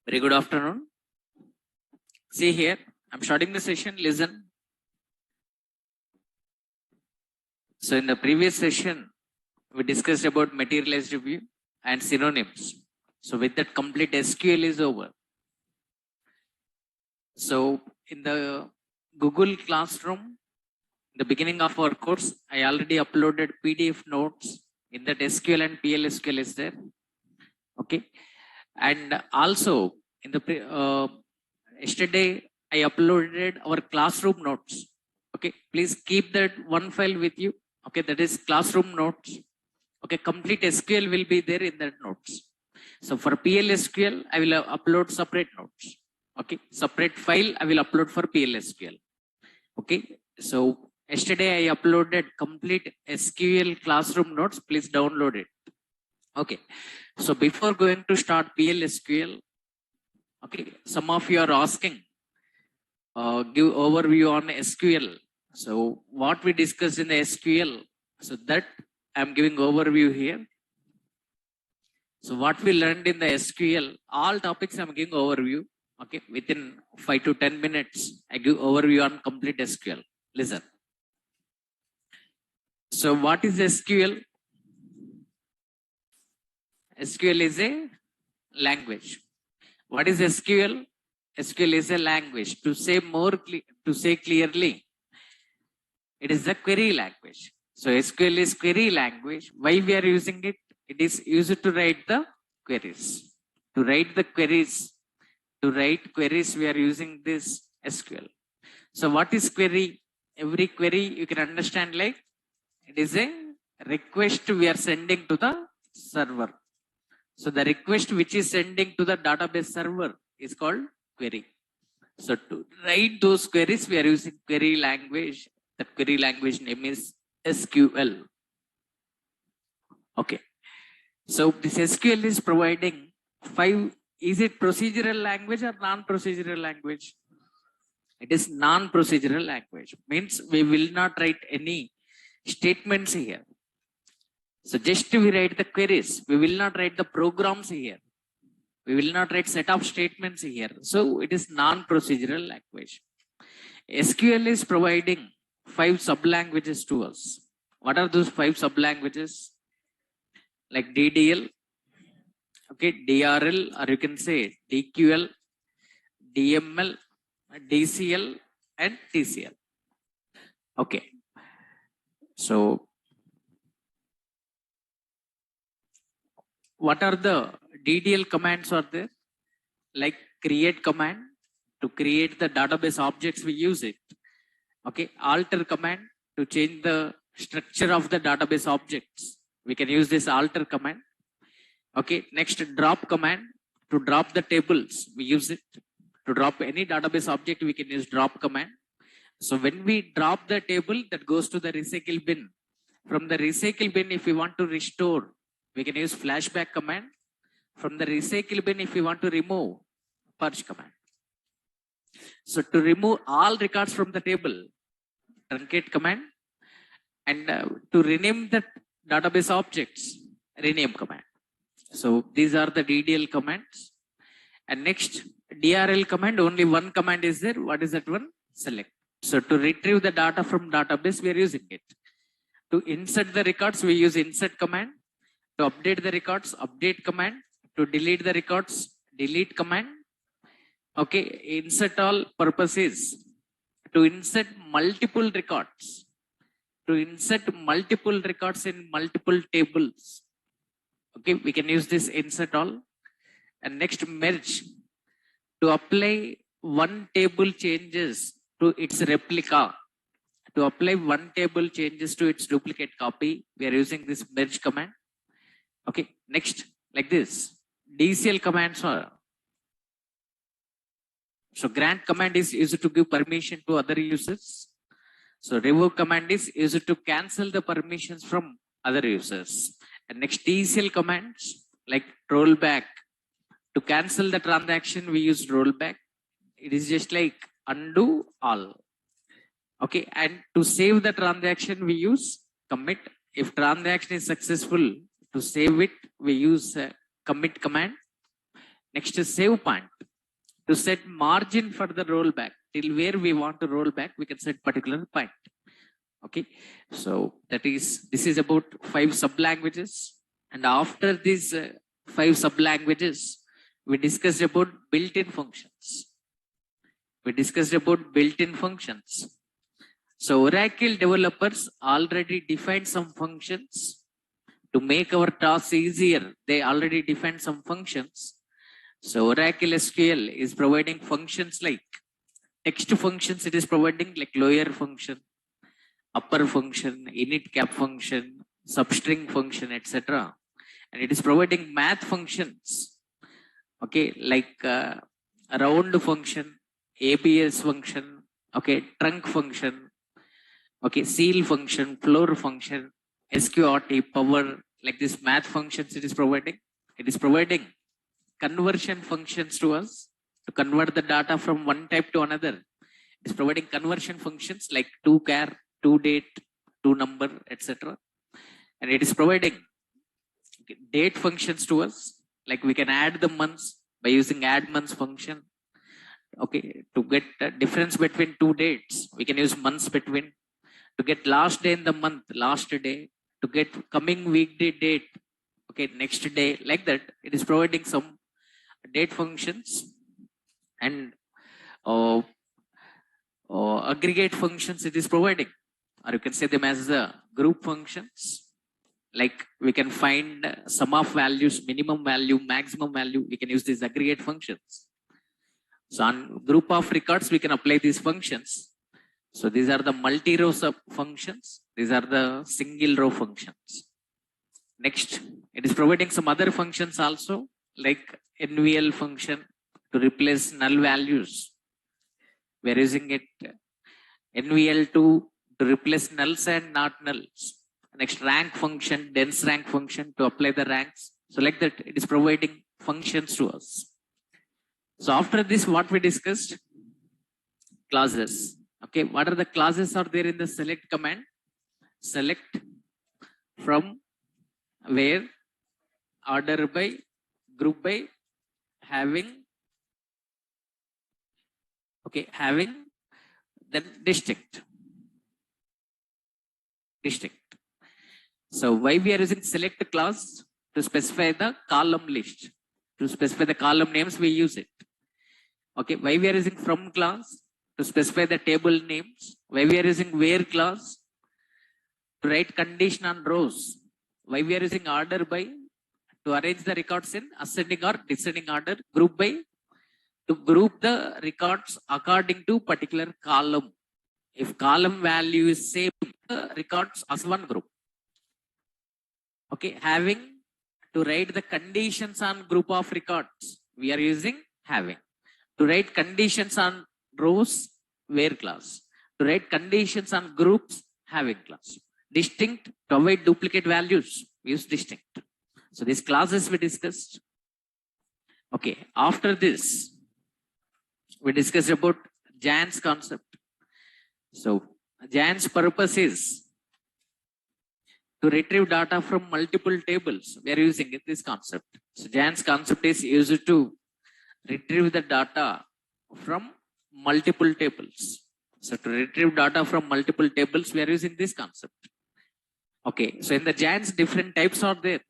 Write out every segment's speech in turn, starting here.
Very good afternoon. See here, I'm starting the session. Listen. So in the previous session, we discussed about materialized view and synonyms. So with that, complete SQL is over. So in the Google Classroom, the beginning of our course, I already uploaded PDF notes. In that SQL and PLSQL is there. Okay. And also in the yesterday, I uploaded our classroom notes. Okay. Please keep that one file with you. Okay. That is classroom notes. Okay. Complete SQL will be there in that notes. So for PLSQL, I will upload separate notes. Okay. Separate file I will upload for PLSQL. Okay. So yesterday I uploaded complete SQL classroom notes. Please download it. Okay. So before going to start PLSQL, okay, some of you are asking, give overview on SQL. So what we discussed in the SQL, so that I'm giving overview here. So what we learned in the SQL, all topics I'm giving overview. Okay, within 5 to 10 minutes, I give overview on complete SQL. Listen. So what is SQL? SQL is a language. What is SQL? SQL is a language. To say clearly, it is a query language. So SQL is query language. Why we are using it? It is used to write the queries. To write the queries, we are using this SQL. So what is query? Every query you can understand like it is a request we are sending to the server. So the request which is sending to the database server is called query. So to write those queries, we are using query language. The query language name is SQL. Okay. So this SQL is providing 5. Is it procedural language or non-procedural language? It is non-procedural language. Means we will not write any statements here. So just we write the queries. We will not write the programs here. We will not write set of statements here. So it is non-procedural language. SQL is providing 5 sub-languages to us. What are those 5 sub-languages? Like DDL, okay, DRL, or you can say DQL, DML, DCL, and TCL. Okay. So what are the DDL commands are there? Like create command to create the database objects, we use it. Okay, alter command to change the structure of the database objects. We can use this alter command. Okay, next drop command to drop the tables. We use it to drop any database object. We can use drop command. So when we drop the table, that goes to the recycle bin. From the recycle bin, if we want to restore, we can use flashback command. From the recycle bin, if we want to remove, purge command. So to remove all records from the table, truncate command, and to rename the database objects, rename command. So these are the DDL commands. And next DRL command, only one command is there. What is that one? Select. So to retrieve the data from database, we are using it. To insert the records, we use insert command. To update the records, update command. To delete the records, delete command. Okay, insert all purposes. To insert multiple records. To insert multiple records in multiple tables. Okay, we can use this insert all. And next merge. To apply one table changes to its replica. To apply one table changes to its duplicate copy, we are using this merge command. Okay, next, like this. DCL commands are. So grant command is used to give permission to other users. So revoke command is used to cancel the permissions from other users. And next TCL commands like rollback. To cancel the transaction, we use rollback. It is just like undo all. Okay, and to save the transaction, we use commit. If transaction is successful, to save it, we use commit command. Next is save point. To set margin for the rollback, till where we want to roll back, we can set particular point. Okay, so this is about 5 sub languages, and after these 5 sub languages, we discussed about built-in functions. So Oracle developers already defined some functions to make our tasks easier. They already defined some functions. So Oracle SQL is providing functions like text functions. It is providing like lower function, upper function, init cap function, substring function, etc. And it is providing math functions. Okay, like round function, ABS function, okay, trunk function, okay, seal function, floor function, SQRT, power, like this math functions it is providing. It is providing conversion functions to us to convert the data from one type to another. It is providing conversion functions like toChar, toDate, toNumber, etc. And it is providing date functions to us, like we can add the months by using add months function. Okay, to get the difference between 2 dates, we can use months between. To get last day in the month, last day. To get coming weekday date, okay, next day, like that. It is providing some date functions and aggregate functions it is providing, or you can say them as the group functions. Like we can find sum of values, minimum value, maximum value. We can use these aggregate functions. So on group of records, we can apply these functions. So these are the multi-row sub functions. These are the single row functions. Next, it is providing some other functions also, like NVL function to replace null values. We are using it NVL2 to replace nulls and not nulls. Next, rank function, dense rank function to apply the ranks. So like that, it is providing functions to us. So after this, what we discussed? Classes. Okay, what are the classes are there in the select command? Select from where, order by, group by, having, okay, having, then distinct. So why we are using select class? To specify the column list. To specify the column names, we use it. Okay, why we are using from class? To specify the table names. Why we are using where class? To write condition on rows. Why we are using order by? To arrange the records in ascending or descending order. Group by? To group the records according to particular column. If column value is same, the records as one group. Okay, having, to write the conditions on group of records. We are using having. To write conditions on rows, where class. To write conditions on groups, having class. Distinct, to avoid duplicate values, we use distinct. So these classes we discussed. Okay, after this, we discussed about Jan's concept. So Jan's purpose is to retrieve data from multiple tables. We are using this concept. So Jan's concept is used to retrieve the data from multiple tables. So to retrieve data from multiple tables, we are using this concept. Okay, so in the Jan's, different types are there.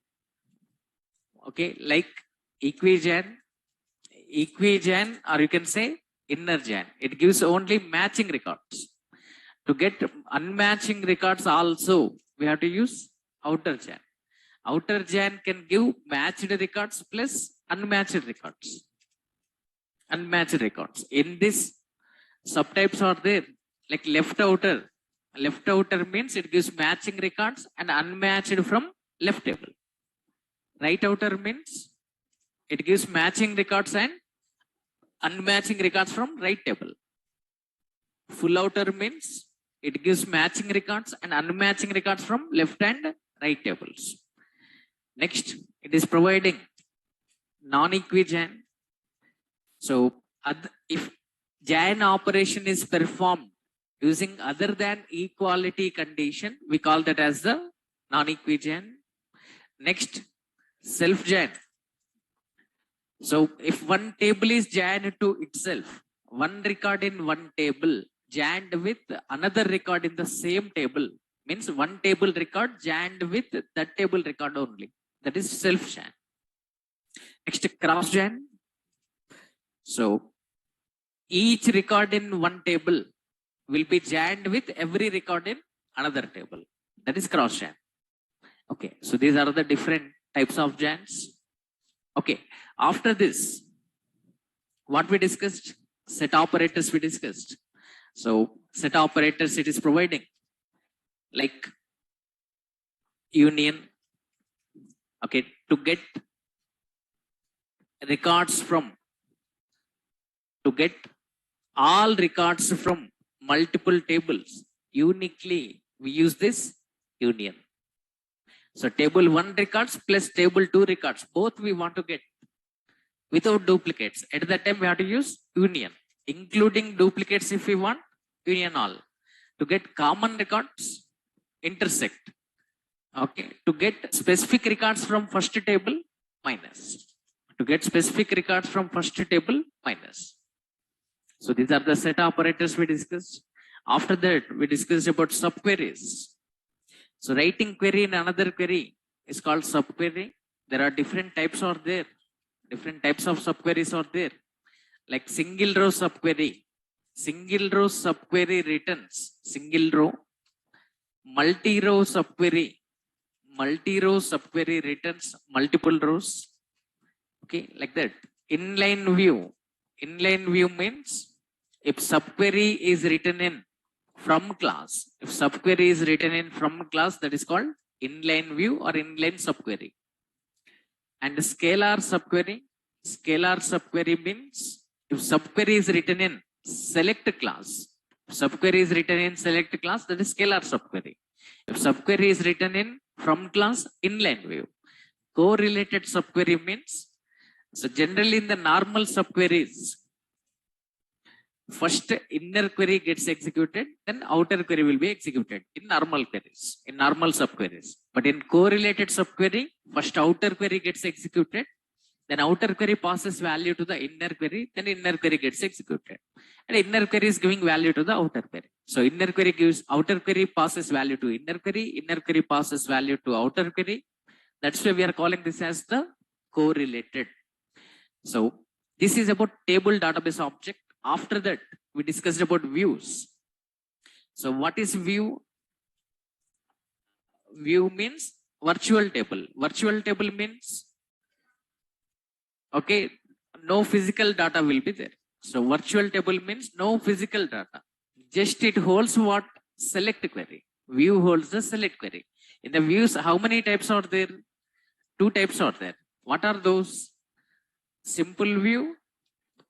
Okay, like equi-Jan, or you can say inner Jan. It gives only matching records. To get unmatching records also, we have to use outer Jan. Outer Jan can give matched records plus unmatched records. Unmatched records. In this, subtypes are there, like left outer. Left outer means it gives matching records and unmatched from left table. Right outer means it gives matching records and unmatching records from right table. Full outer means it gives matching records and unmatching records from left and right tables. Next, it is providing non-equi-Jan. So if Jan operation is performed using other than equality condition, we call that as the non-equi-Jan. Next, self-Jan. So if one table is joined to itself, one record in one table joined with another record in the same table, means one table record joined with that table record only. That is self join. Next, cross join. So each record in one table will be joined with every record in another table. That is cross join. Okay, so these are the different types of joins. Okay, after this, what we discussed, set operators we discussed. So set operators it is providing like union, okay, to get records from, to get all records from multiple tables uniquely, we use this union. So table 1 records plus table 2 records, both we want to get without duplicates. At that time we have to use union, including duplicates if we want, union all. To get common records, intersect. Okay, to get specific records from first table, minus. To get specific records from first table, minus. So these are the set operators we discussed. After that, we discussed about subqueries. So writing query in another query is called subquery. There are different types are there. Different types of subqueries are there. Like single row subquery. Single row subquery returns single row. Multi-row subquery. Multi-row subquery returns multiple rows. Okay, like that. Inline view. Inline view means if subquery is written in from class, if subquery is written in from class, that is called inline view or inline subquery. And scalar subquery. Scalar subquery means if subquery is written in select class, if subquery is written in select class, that is scalar subquery. If subquery is written in from class, inline view. Correlated subquery means, so generally in the normal subqueries, first inner query gets executed, then outer query will be executed in normal queries, in normal subqueries. But in correlated subquery, first outer query gets executed, then outer query passes value to the inner query, then inner query gets executed. And inner query is giving value to the outer query. So inner query gives, outer query passes value to inner query passes value to outer query. That's why we are calling this as the correlated. So this is about table database object. After that, we discussed about views. So what is view? View means virtual table. Virtual table means, okay, no physical data will be there. So virtual table means no physical data. Just it holds what? Select query. View holds the select query. In the views, how many types are there? 2 types are there. What are those? Simple view,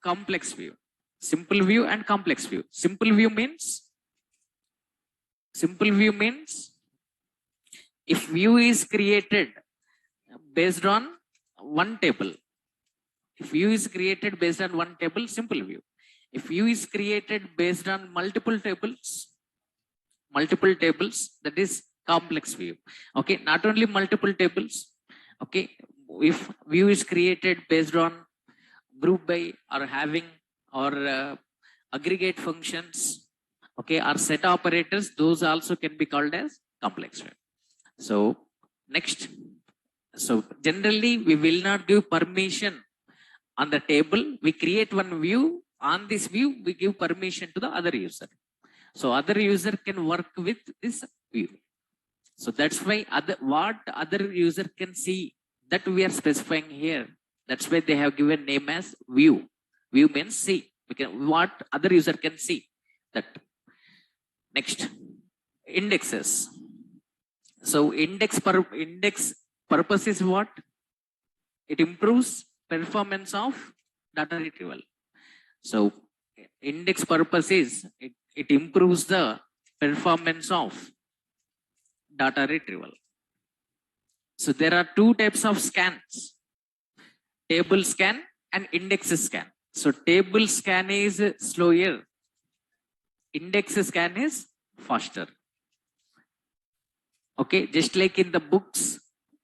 complex view. Simple view and complex view. Simple view means if view is created based on one table. If view is created based on one table, simple view. If view is created based on multiple tables, that is complex view. Okay, not only multiple tables. Okay, if view is created based on group by or having or aggregate functions, okay, or set operators, those also can be called as complex view. So next, so generally we will not give permission on the table. We create one view. On this view, we give permission to the other user. So other user can work with this view. So that's why what other user can see, that we are specifying here. That's why they have given name as view. View means see. We can, what other user can see that. Next, indexes. So index purpose is what? It improves performance of data retrieval. So index purpose is it improves the performance of data retrieval. So there are 2 types of scans, table scan and index scan. So table scan is slower, index scan is faster. Okay, just like in the books,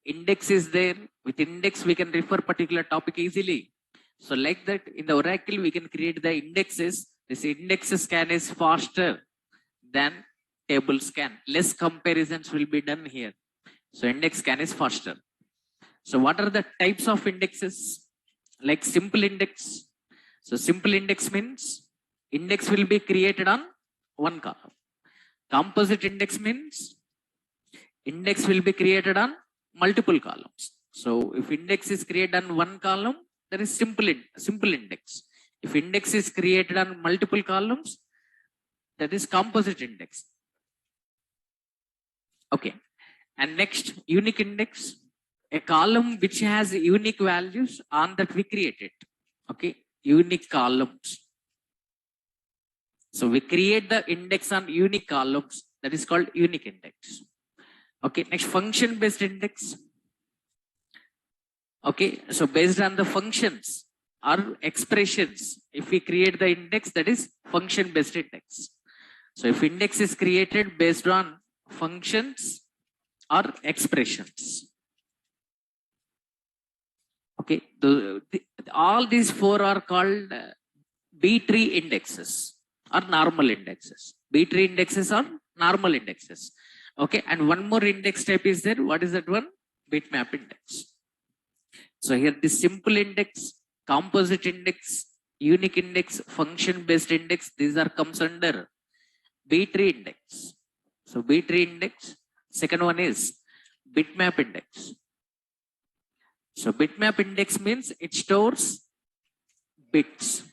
index is there. With index, we can refer particular topic easily. So like that, in the Oracle, we can create the indexes. This index scan is faster than table scan. Less comparisons will be done here. So index scan is faster. So what are the types of indexes? Like simple index. So simple index means index will be created on one column. Composite index means index will be created on multiple columns. So if index is created on one column, that is simple index. If index is created on multiple columns, that is composite index. Okay. And next, unique index, a column which has unique values on that we created. Okay, unique columns. So we create the index on unique columns, that is called unique index. Okay, next, function based index. Okay, so based on the functions or expressions, if we create the index, that is function based index. So if index is created based on functions or expressions. Okay, all these four are called B-tree indexes or normal indexes. B-tree indexes are normal indexes. Okay, and one more index type is there. What is that one? Bitmap index. So here the simple index, composite index, unique index, function-based index, these are comes under B-tree index. So B-tree index. Second one is bitmap index. So bitmap index means it stores bits,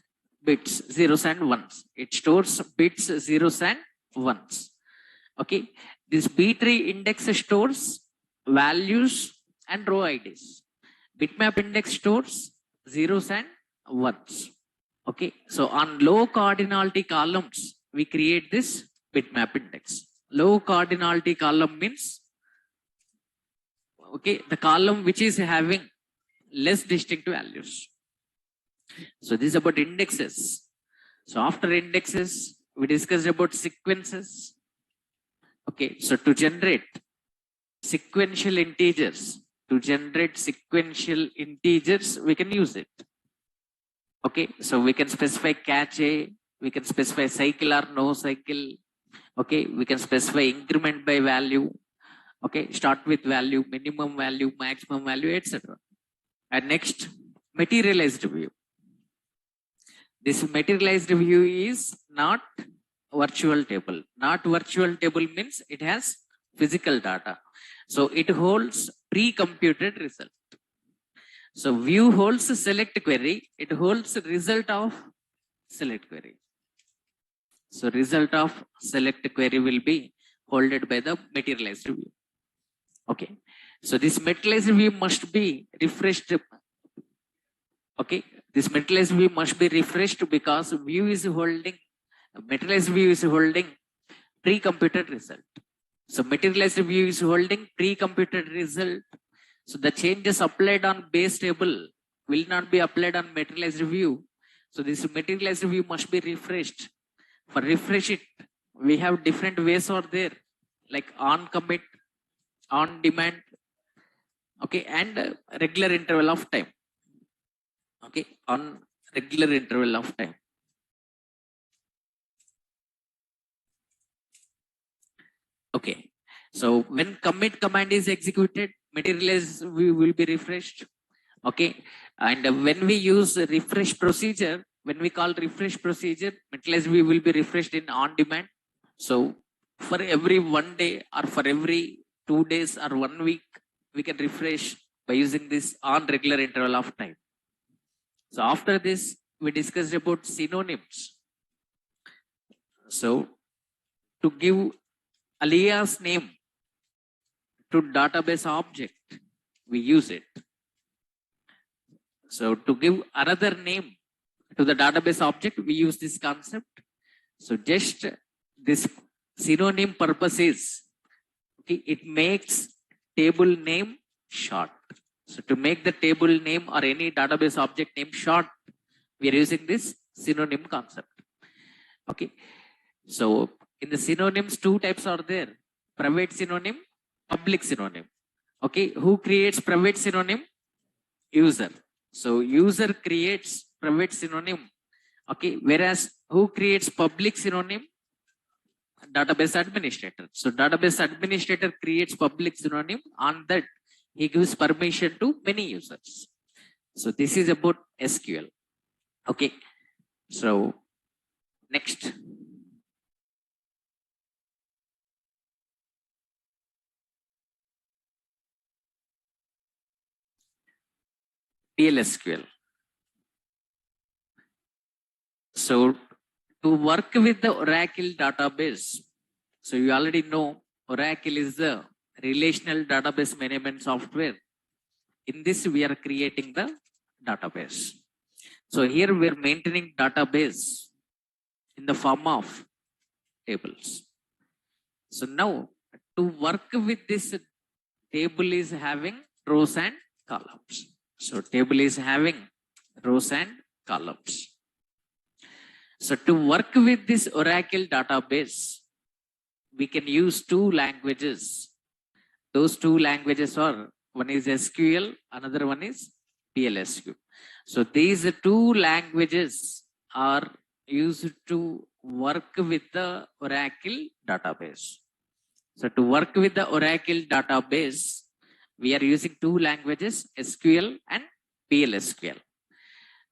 zeros and ones. It stores bits, zeros and ones. Okay. This B-tree index stores values and row IDs. Bitmap index stores zeros and ones. Okay. So on low cardinality columns, we create this bitmap index. Low cardinality column means, okay, the column which is having less distinct values. So this is about indexes. So after indexes, we discussed about sequences. Okay, so to generate sequential integers, we can use it. Okay, so we can specify cache, we can specify cycle or no cycle. Okay, we can specify increment by value. Okay, start with value, minimum value, maximum value, etc. And next, materialized view. This materialized view is not virtual table. Not virtual table means it has physical data. So it holds pre-computed result. So view holds select query. It holds result of select query. So result of select query will be held by the materialized view. Okay. So this materialized view must be refreshed. Okay. This materialized view must be refreshed because materialized view is holding pre-computed result. So materialized view is holding pre-computed result. So the changes applied on base table will not be applied on materialized view. So this materialized view must be refreshed. For refresh it, we have different ways are there, like on commit, on demand, okay, and regular interval of time. Okay, on regular interval of time. Okay, so when commit command is executed, materialize view will be refreshed. Okay, and when we use refresh procedure, when we call refresh procedure, materialize view will be refreshed in on demand. So for every 1 day or for every 2 days or 1 week, we can refresh by using this on regular interval of time. So after this, we discussed about synonyms. So to give alias name to database object, we use it. So to give another name to the database object, we use this concept. So just this synonym purpose is, okay, it makes table name short. So to make the table name or any database object name short, we are using this synonym concept. Okay. So in the synonyms, 2 types are there: private synonym, public synonym. Okay. Who creates private synonym? User. So user creates private synonym. Okay, whereas who creates public synonym? Database administrator. So database administrator creates public synonym. On that, he gives permission to many users. So this is about SQL. Okay. So next. PLSQL. So to work with the Oracle database, so you already know Oracle is the relational database management software. In this, we are creating the database. So here we are maintaining database in the form of tables. So now to work with this table is having rows and columns. So table is having rows and columns. So to work with this Oracle database, we can use two languages. Those two languages are, one is SQL, another one is PLSQL. So these two languages are used to work with the Oracle database. So to work with the Oracle database, we are using two languages, SQL and PLSQL.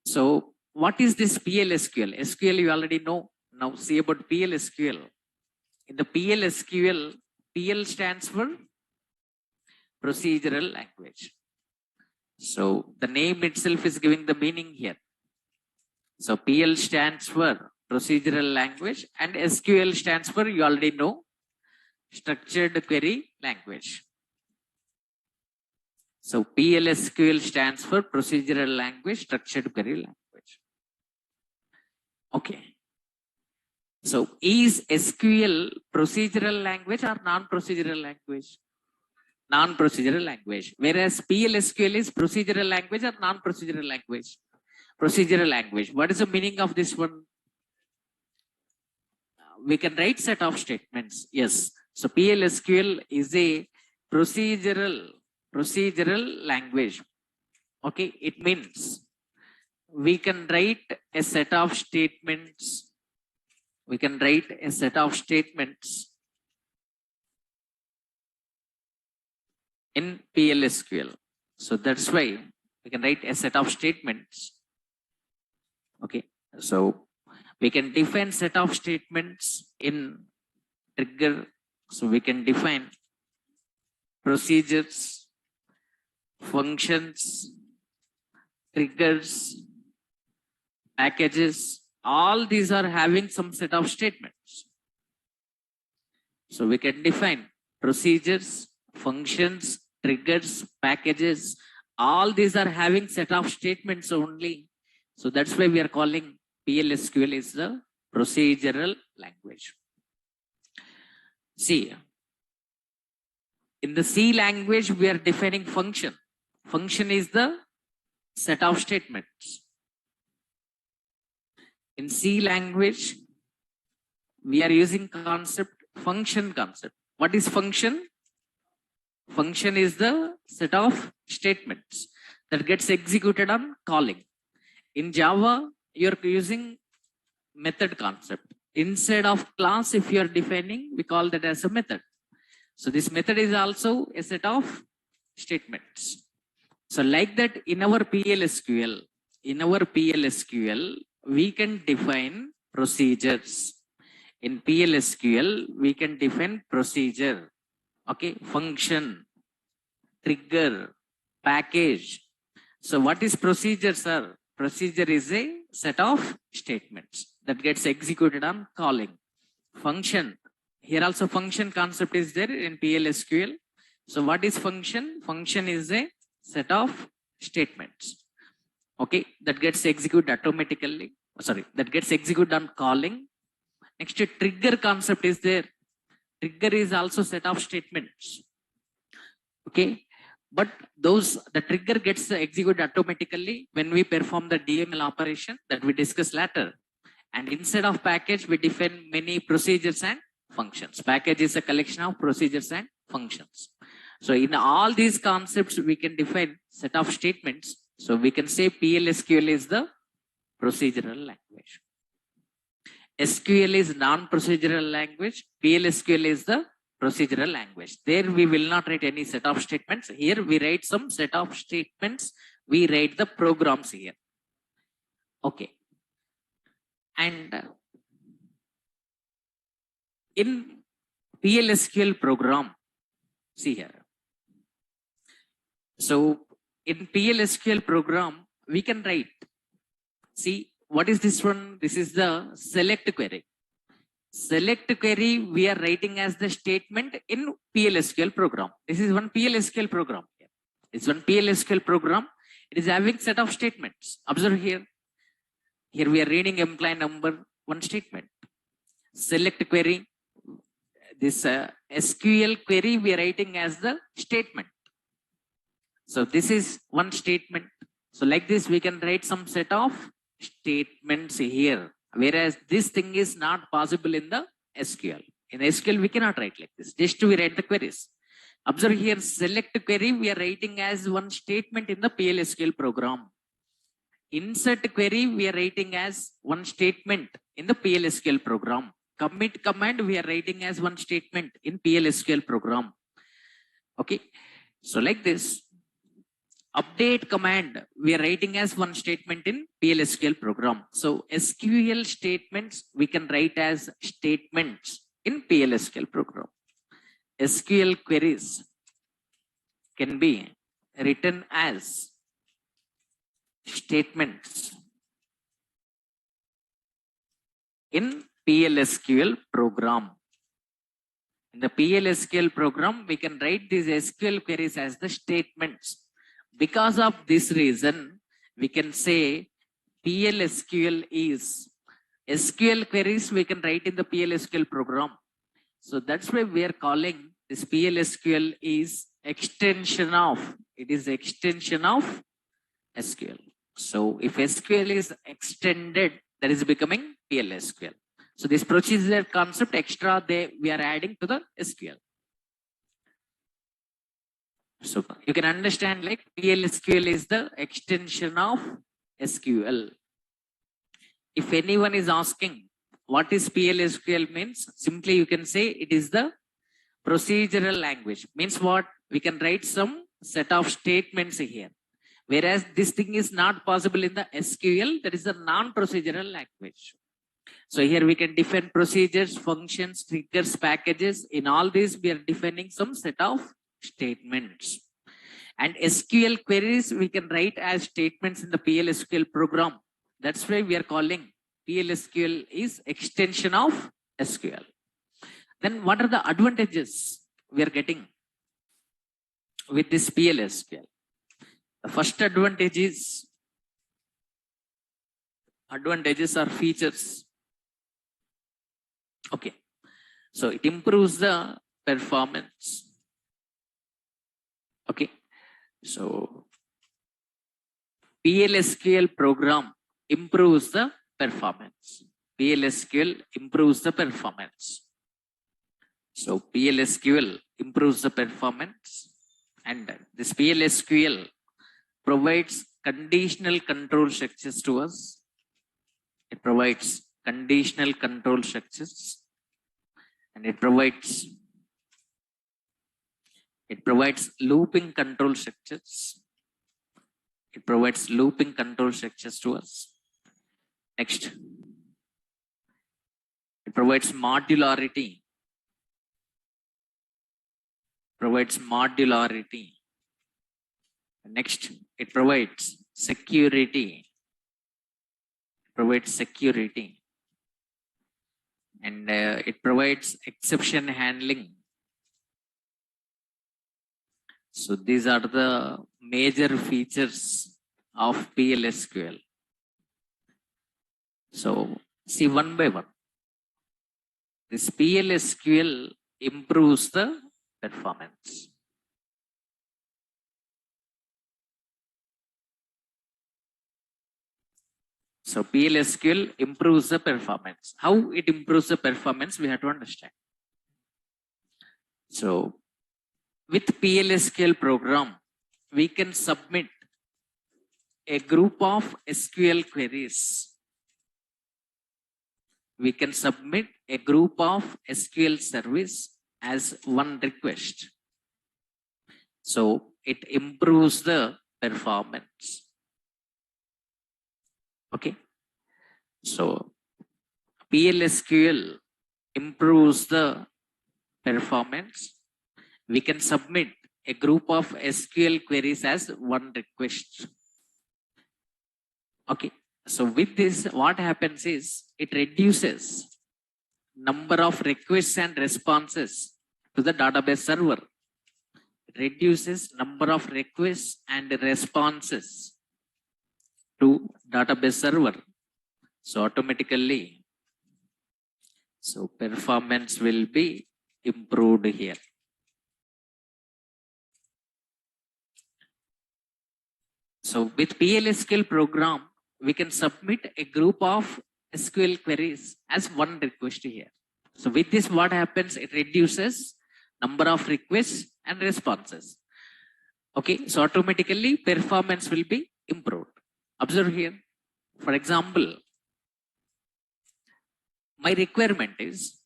So what is this PLSQL? SQL you already know. Now see about PLSQL. In the PLSQL, PL stands for procedural language. So the name itself is giving the meaning here. So PL stands for procedural language and SQL stands for, you already know, structured query language. So PLSQL stands for procedural language, structured query language. Okay. So is SQL procedural language or non-procedural language? Non-procedural language. Whereas PLSQL is procedural language or non-procedural language? Procedural language. What is the meaning of this one? We can write set of statements. Yes. So PLSQL is a procedural language. Okay. It means we can write a set of statements. We can write a set of statements in PLSQL. So that's why we can write a set of statements. Okay. So we can define set of statements in trigger. So we can define procedures, functions, triggers, packages. All these are having some set of statements. So we can define procedures, functions, triggers, packages. All these are having set of statements only. So that's why we are calling PLSQL is the procedural language. See, in the C language, we are defining function. Function is the set of statements. In C language, we are using function concept. What is function? Function is the set of statements that gets executed on calling. In Java, you're using method concept. Instead of class, if you're defining, we call that as a method. So this method is also a set of statements. So like that in our PLSQL, we can define procedures. In PLSQL, we can define procedure, okay, function, trigger, package. So what is procedure, sir? Procedure is a set of statements that gets executed on calling. Function, here also function concept is there in PLSQL. So what is function? Function is a set of statements, okay, that gets executed automatically. Sorry, that gets executed on calling. Next, trigger concept is there. Trigger is also set of statements, okay, but the trigger gets executed automatically when we perform the DML operation that we discuss later. And instead of package, we define many procedures and functions. Package is a collection of procedures and functions. So in all these concepts, we can define set of statements So we can say PLSQL is the procedural language. SQL is non-procedural language. PLSQL is the procedural language. There we will not write any set of statements. Here we write some set of statements. We write the programs here. Okay. And in PLSQL program, see here. So in PLSQL program, we can write. See, what is this one? This is the select query. Select query we are writing as the statement in PLSQL program. This is one PLSQL program. It's one PLSQL program. It is having set of statements. Observe here. Here we are reading employee number, one statement. Select query. This SQL query we are writing as the statement. So this is one statement. So like this we can write some set of statements here. Whereas this thing is not possible in the SQL. In SQL, we cannot write like this. Just we write the queries. Observe here, select query, we are writing as one statement in the PLSQL program. Insert query, we are writing as one statement in the PLSQL program. Commit command, we are writing as one statement in PLSQL program. Okay. So like this. Update command, we are writing as one statement in PLSQL program. So SQL statements, we can write as statements in PLSQL program. SQL queries can be written as statements in PLSQL program. In the PLSQL program, we can write these SQL queries as the statements. Because of this reason, we can say PLSQL is SQL queries we can write in the PLSQL program. So that's why we are calling this PLSQL is extension of, it is extension of SQL. So if SQL is extended, that is becoming PLSQL. So this procedure concept extra we are adding to the SQL. So you can understand like PLSQL is the extension of SQL. If anyone is asking what is PLSQL means, simply you can say it is the procedural language. Means what? We can write some set of statements here. Whereas this thing is not possible in the SQL, that is a non-procedural language. So here we can define procedures, functions, triggers, packages. In all these, we are defining some set of statements. And SQL queries we can write as statements in the PLSQL program. That's why we are calling PLSQL is extension of SQL. Then what are the advantages we are getting with this PLSQL? The first advantages are features. Okay. So it improves the performance. Okay, so PLSQL program improves the performance. PLSQL improves the performance. So PLSQL improves the performance, and this PLSQL provides conditional control structures to us. It provides conditional control structures, and it provides looping control structures. It provides looping control structures to us. Next, it provides modularity. Next, it provides security. And it provides exception handling. So these are the major features of PLSQL. So see one by one. This PLSQL improves the performance. So PLSQL improves the performance. How it improves the performance, we have to understand. So with PLSQL program, we can submit a group of SQL queries. We can submit a group of SQL service as one request. So it improves the performance. Okay. So PLSQL improves the performance. We can submit a group of SQL queries as one request. Okay. So with this, what happens is it reduces number of requests and responses to the database server. It reduces number of requests and responses to database server. So automatically, so performance will be improved here. So with PLSQL program, we can submit a group of SQL queries as one request here. So with this, what happens? It reduces number of requests and responses. Okay, so automatically performance will be improved. Observe here. For example, my requirement is,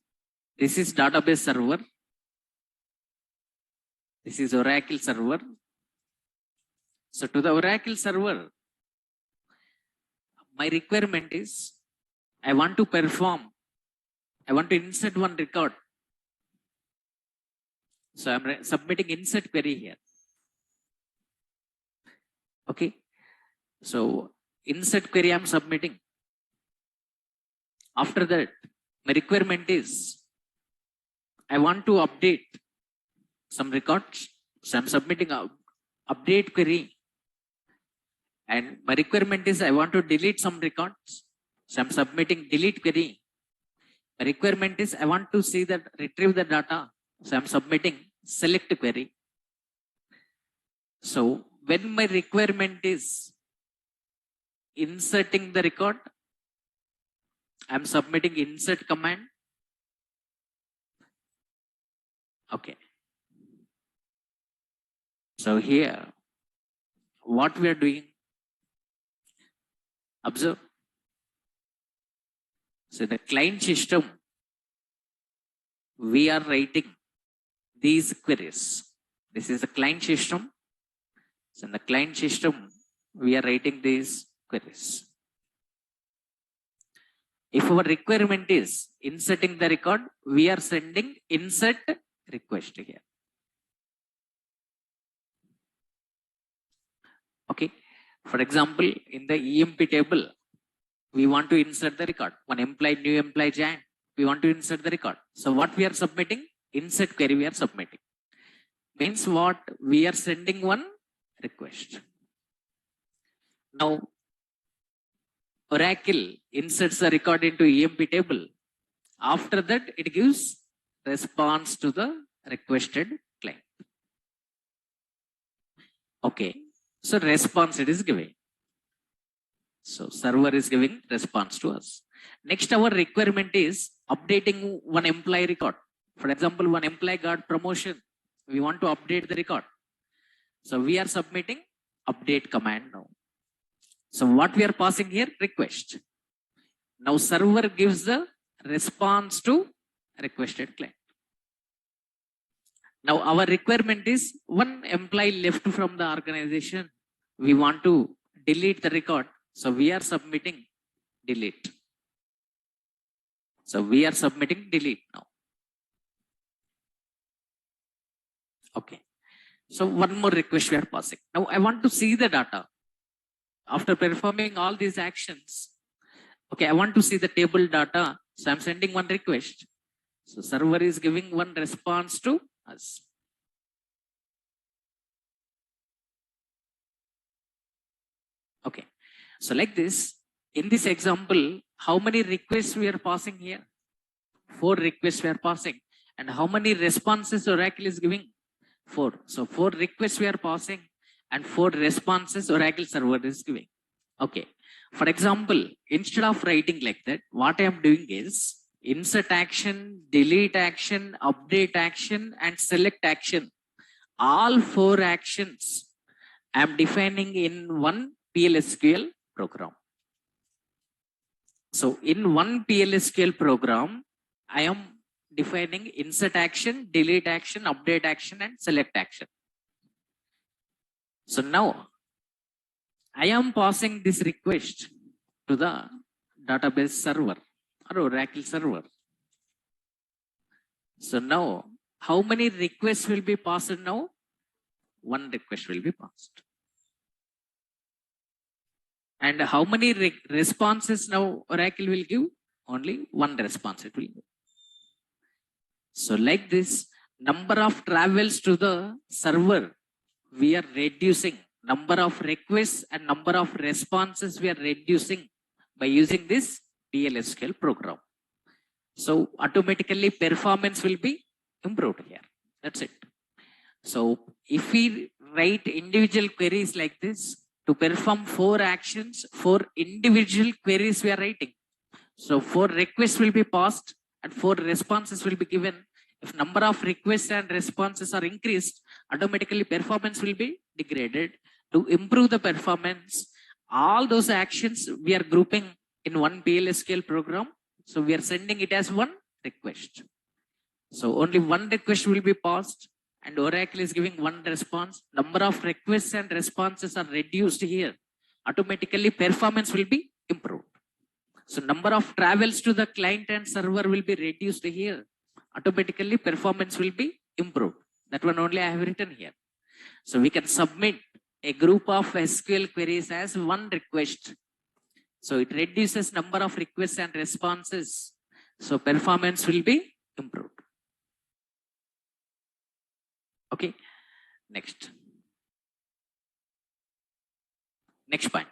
this is database server. This is Oracle server. So to the Oracle server, my requirement is, I want to insert one record. So I'm submitting insert query here. Okay. So insert query I'm submitting. After that, my requirement is, I want to update some records. So I'm submitting a update query. And my requirement is, I want to delete some records. So I'm submitting delete query. My requirement is, I want to retrieve the data. So I'm submitting select query. So when my requirement is inserting the record, I'm submitting insert command. Okay. So here, what we are doing, observe. So the client system, we are writing these queries. This is the client system. So in the client system, we are writing these queries. If our requirement is inserting the record, we are sending insert request here. Okay. For example, in the EMP table, we want to insert the record. One employee, new employee joined. We want to insert the record. So what we are submitting? Insert query we are submitting. Means what? We are sending one request. Now, Oracle inserts the record into EMP table. After that, it gives response to the requested client. Okay. So response it is giving. So server is giving response to us. Next, our requirement is updating one employee record. For example, one employee got promotion. We want to update the record. So we are submitting update command now. So what we are passing here? Request. Now server gives the response to requested client. Now our requirement is one employee left from the organization. We want to delete the record. So we are submitting delete. So we are submitting delete now. Okay. So one more request we are passing. Now I want to see the data. After performing all these actions, okay, I want to see the table data. So I'm sending one request. So server is giving one response to us. Okay. So like this, in this example, how many requests we are passing here? 4 requests we are passing. And how many responses Oracle is giving? 4. So 4 requests we are passing and 4 responses Oracle server is giving. Okay. For example, instead of writing like that, what I am doing is insert action, delete action, update action, and select action. All 4 actions I am defining in one PLSQL program. So in one PLSQL program, I am defining insert action, delete action, update action, and select action. So now I am passing this request to the database server or Oracle server. So now how many requests will be passed now? One request will be passed. And how many responses now Oracle will give? Only one response it will give. So like this, number of travels to the server, we are reducing. Number of requests and number of responses we are reducing by using this PLSQL program. So automatically performance will be improved here. That's it. So if we write individual queries like this, to perform 4 actions, 4 individual queries we are writing. So 4 requests will be passed and 4 responses will be given. If number of requests and responses are increased, automatically performance will be degraded. To improve the performance, all those actions we are grouping in one PLSQL program. So we are sending it as one request. So only one request will be passed and Oracle is giving one response. Number of requests and responses are reduced here. Automatically performance will be improved. So number of travels to the client and server will be reduced here. Automatically performance will be improved. That one only I have written here. So we can submit a group of SQL queries as one request. So it reduces number of requests and responses. So performance will be improved. Okay, next point.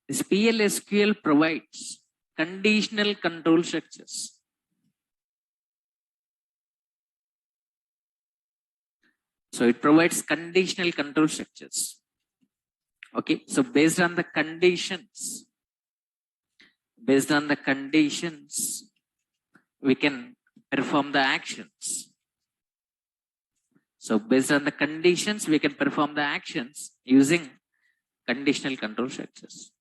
This PLSQL provides conditional control structures. So it provides conditional control structures. Okay, so based on the conditions, we can perform the actions. So based on the conditions, we can perform the actions using conditional control structures.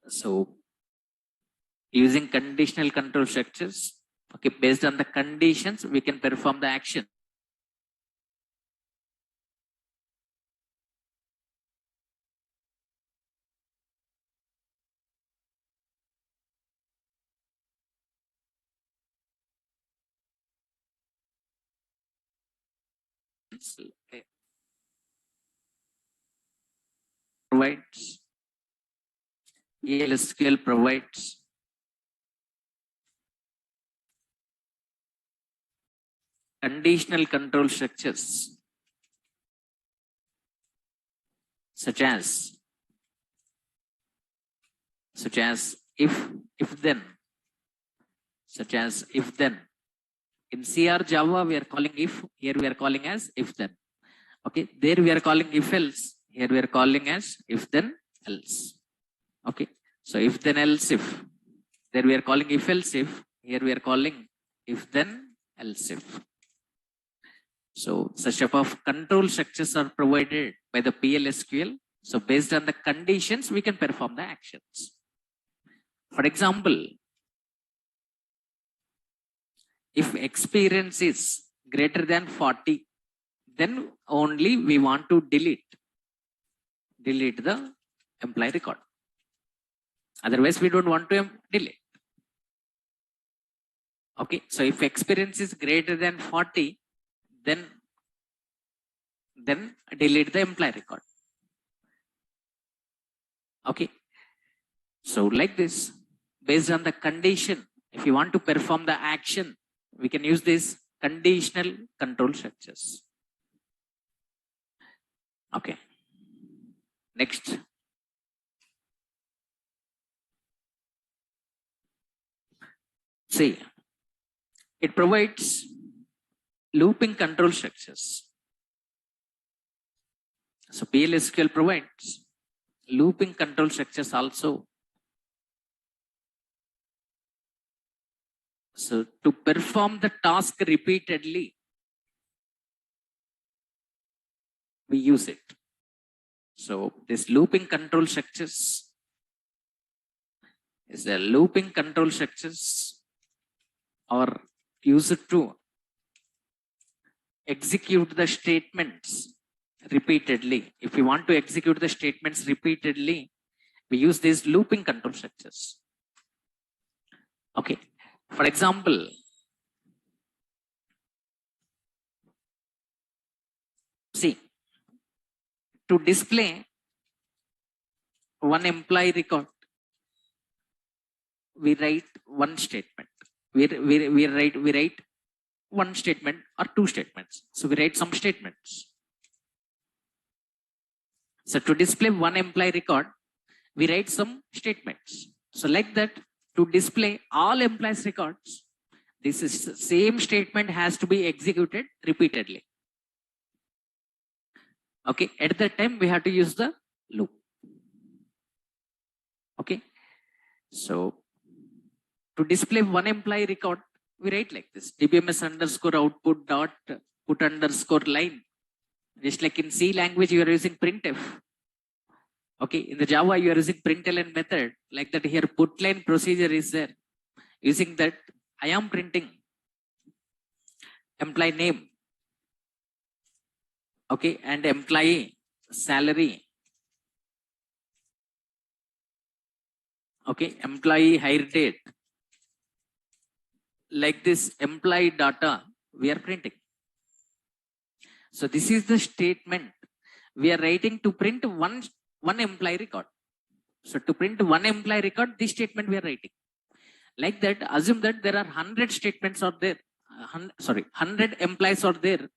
So using conditional control structures, okay, based on the conditions, we can perform the action. Provides PLSQL provides conditional control structures such as if then, in CR Java we are calling if, here we are calling as if then. Okay, there we are calling if else, here we are calling as if then else. Okay, so if then else if, there we are calling if else if, here we are calling if then else if. So such type of control structures are provided by the PLSQL. So based on the conditions, we can perform the actions. For example, if experience is greater than 40, then only we want to delete the employee record. Otherwise, we don't want to delete. Okay, so if experience is greater than 40, then delete the employee record. Okay, so like this, based on the condition, if you want to perform the action, we can use these conditional control structures. Okay, next. See, it provides looping control structures. So PLSQL provides looping control structures also. So to perform the task repeatedly, we use it. So this looping control structures is the looping control structures are used to execute the statements repeatedly. If we want to execute the statements repeatedly, we use these looping control structures. Okay. For example, see, to display one employee record, we write one statement. We write one statement or two statements. So we write some statements. So to display one employee record, we write some statements. So like that, to display all employees records, this is same statement has to be executed repeatedly. Okay, at that time we have to use the loop. Okay, so to display one employee record, we write like this: dbms underscore output dot put underscore line. Just like in C language, you are using printf. Okay, in the Java, you are using println method. Like that, here put line procedure is there. Using that, I am printing employee name. Okay, and employee salary. Okay, employee hire date. Like this, employee data we are printing. So this is the statement we are writing to print one employee record. So to print one employee record, this statement we are writing. Like that, assume that there are 100 statements are there. 100 employees are there.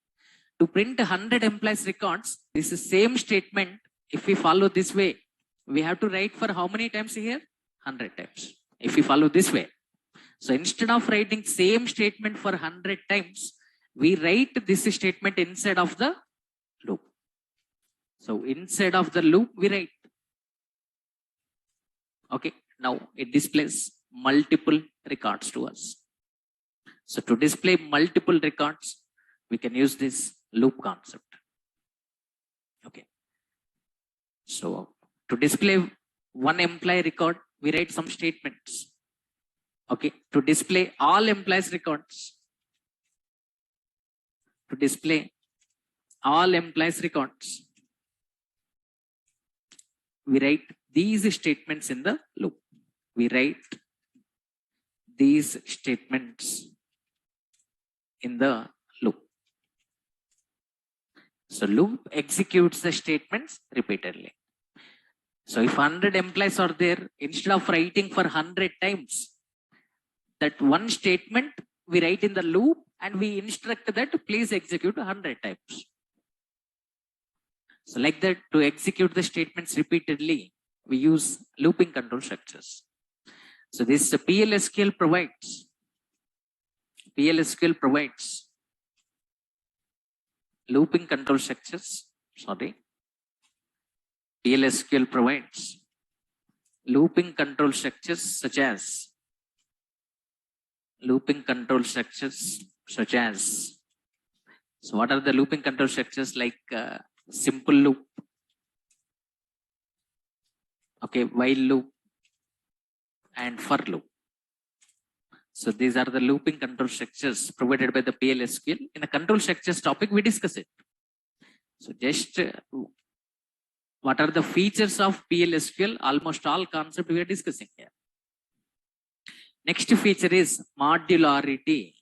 To print 100 employees records, this is same statement. If we follow this way, we have to write for how many times here? 100 times. If we follow this way. So instead of writing same statement for 100 times, we write this statement inside of the loop. So inside of the loop, we write. Okay, now it displays multiple records to us. So to display multiple records, we can use this loop concept. Okay. So to display one employee record, we write some statements. Okay. To display all employees records, to display all employees records, we write these statements in the loop. We write these statements in the loop. So loop executes the statements repeatedly. So if 100 employees are there, instead of writing for 100 times, that one statement we write in the loop and we instruct that please execute 100 times. So like that, to execute the statements repeatedly, we use looping control structures. So this PLSQL provides. PLSQL provides looping control structures. Sorry. PLSQL provides looping control structures such as so what are the looping control structures? Like simple loop, okay, while loop and for loop. So these are the looping control structures provided by the PLSQL. In the control structures topic, we discuss it. So just what are the features of PLSQL? Almost all concept we are discussing here. Next feature is modularity.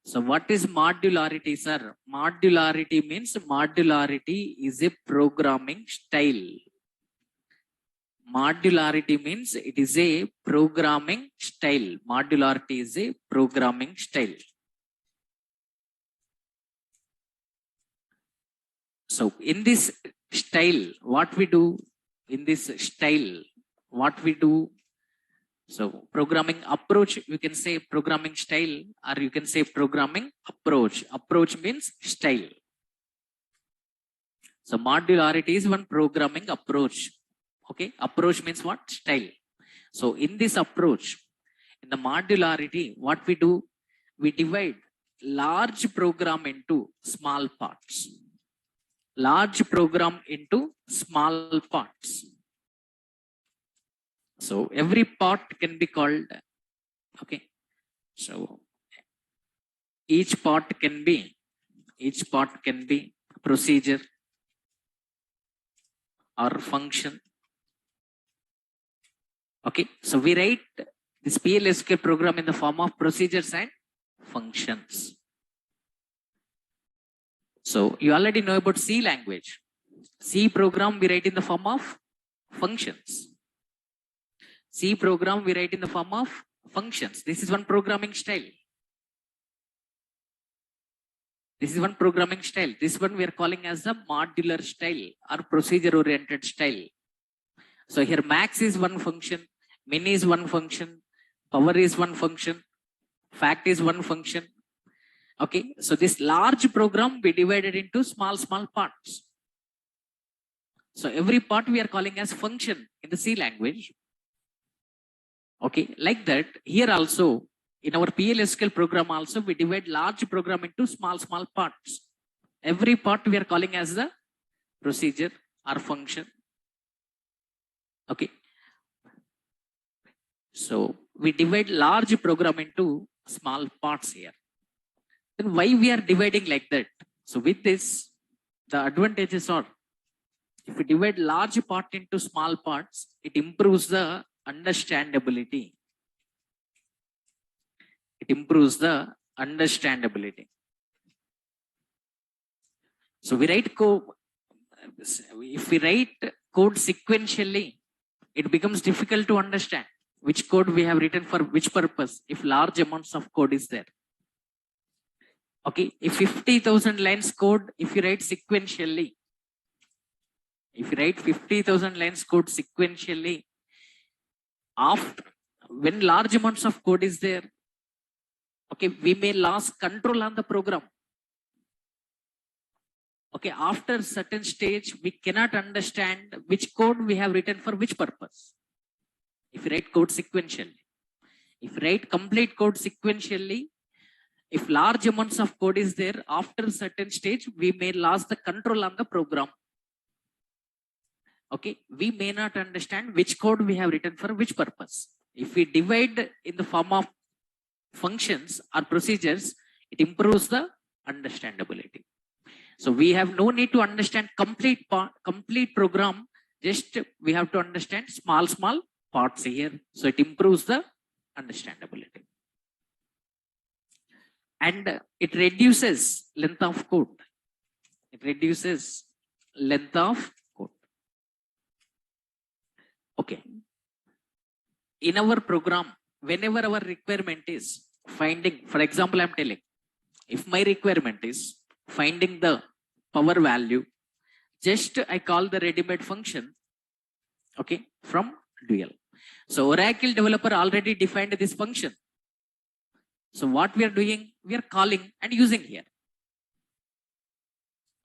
So what is modularity, sir? Modularity means modularity is a programming style. Modularity means it is a programming style. Modularity is a programming style. So in this style, what we do in this style, what we do. So programming approach, you can say programming style, or you can say programming approach. Approach means style. So modularity is one programming approach. Okay, approach means what? Style. So in this approach, in the modularity, what we do, we divide large program into small parts. large program into small parts. So every part can be called, okay. So each part can be procedure or function. Okay, so we write this PLSK program in the form of procedures and functions. So you already know about C language. C program we write in the form of functions. C program we write in the form of functions. This is one programming style. This one we are calling as the modular style or procedure oriented style. So here max is one function, min is one function, power is one function, fact is one function. Okay, so this large program we divided into small parts. So every part we are calling as function in the C language. Okay, like that here also in our PLSQL program also we divide large program into small parts. Every part we are calling as the procedure or function. Okay, so we divide large program into small parts here. Then why we are dividing like that? So with this, the advantages are, if we divide large part into small parts, it improves the understandability. So we write code. If we write code sequentially, it becomes difficult to understand which code we have written for which purpose if large amounts of code is there. Okay, if 50,000 lines code, if you write sequentially, after when large amounts of code is there, okay, we may lose control on the program. Okay, after certain stage, we cannot understand which code we have written for which purpose. If you write code sequentially, if you write complete code sequentially, if large amounts of code is there, after certain stage, we may lose the control on the program. Okay, we may not understand which code we have written for which purpose. If we divide in the form of functions or procedures, it improves the understandability. So we have no need to understand complete program. Just we have to understand small parts here. So it improves the understandability. And it reduces length of code. Okay. In our program, whenever our requirement is finding, for example, I'm telling, if my requirement is finding the power value, just I call the ready-made function, okay, from dual. So Oracle developer already defined this function. So what we are doing, we are calling and using here.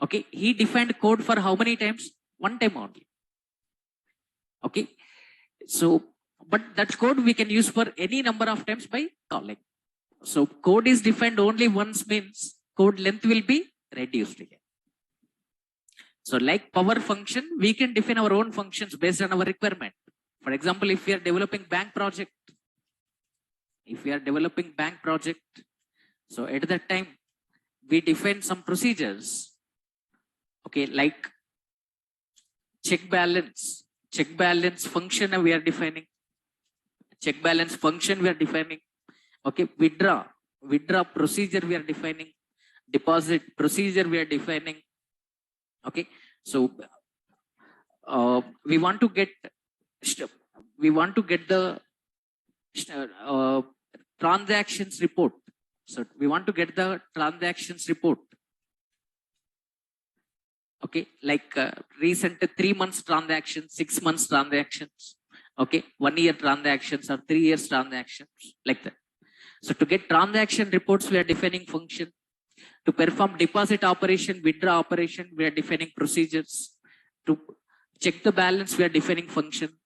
Okay, he defined code for how many times? One time only. Okay, so but that code we can use for any number of times by calling. So code is defined only once means code length will be reduced here. So like power function, we can define our own functions based on our requirement. For example, if we are developing bank project, so at that time, we define some procedures. Okay, like check balance function we are defining. Okay, withdraw procedure we are defining. Deposit procedure we are defining. Okay, so we want to get the transactions report. So we want to get the transactions report. Okay, like recent 3 months transactions, 6 months transactions, okay, 1 year transactions or 3 years transactions, like that. So to get transaction reports, we are defining function. To perform deposit operation, withdraw operation, we are defining procedures. To check the balance, we are defining function.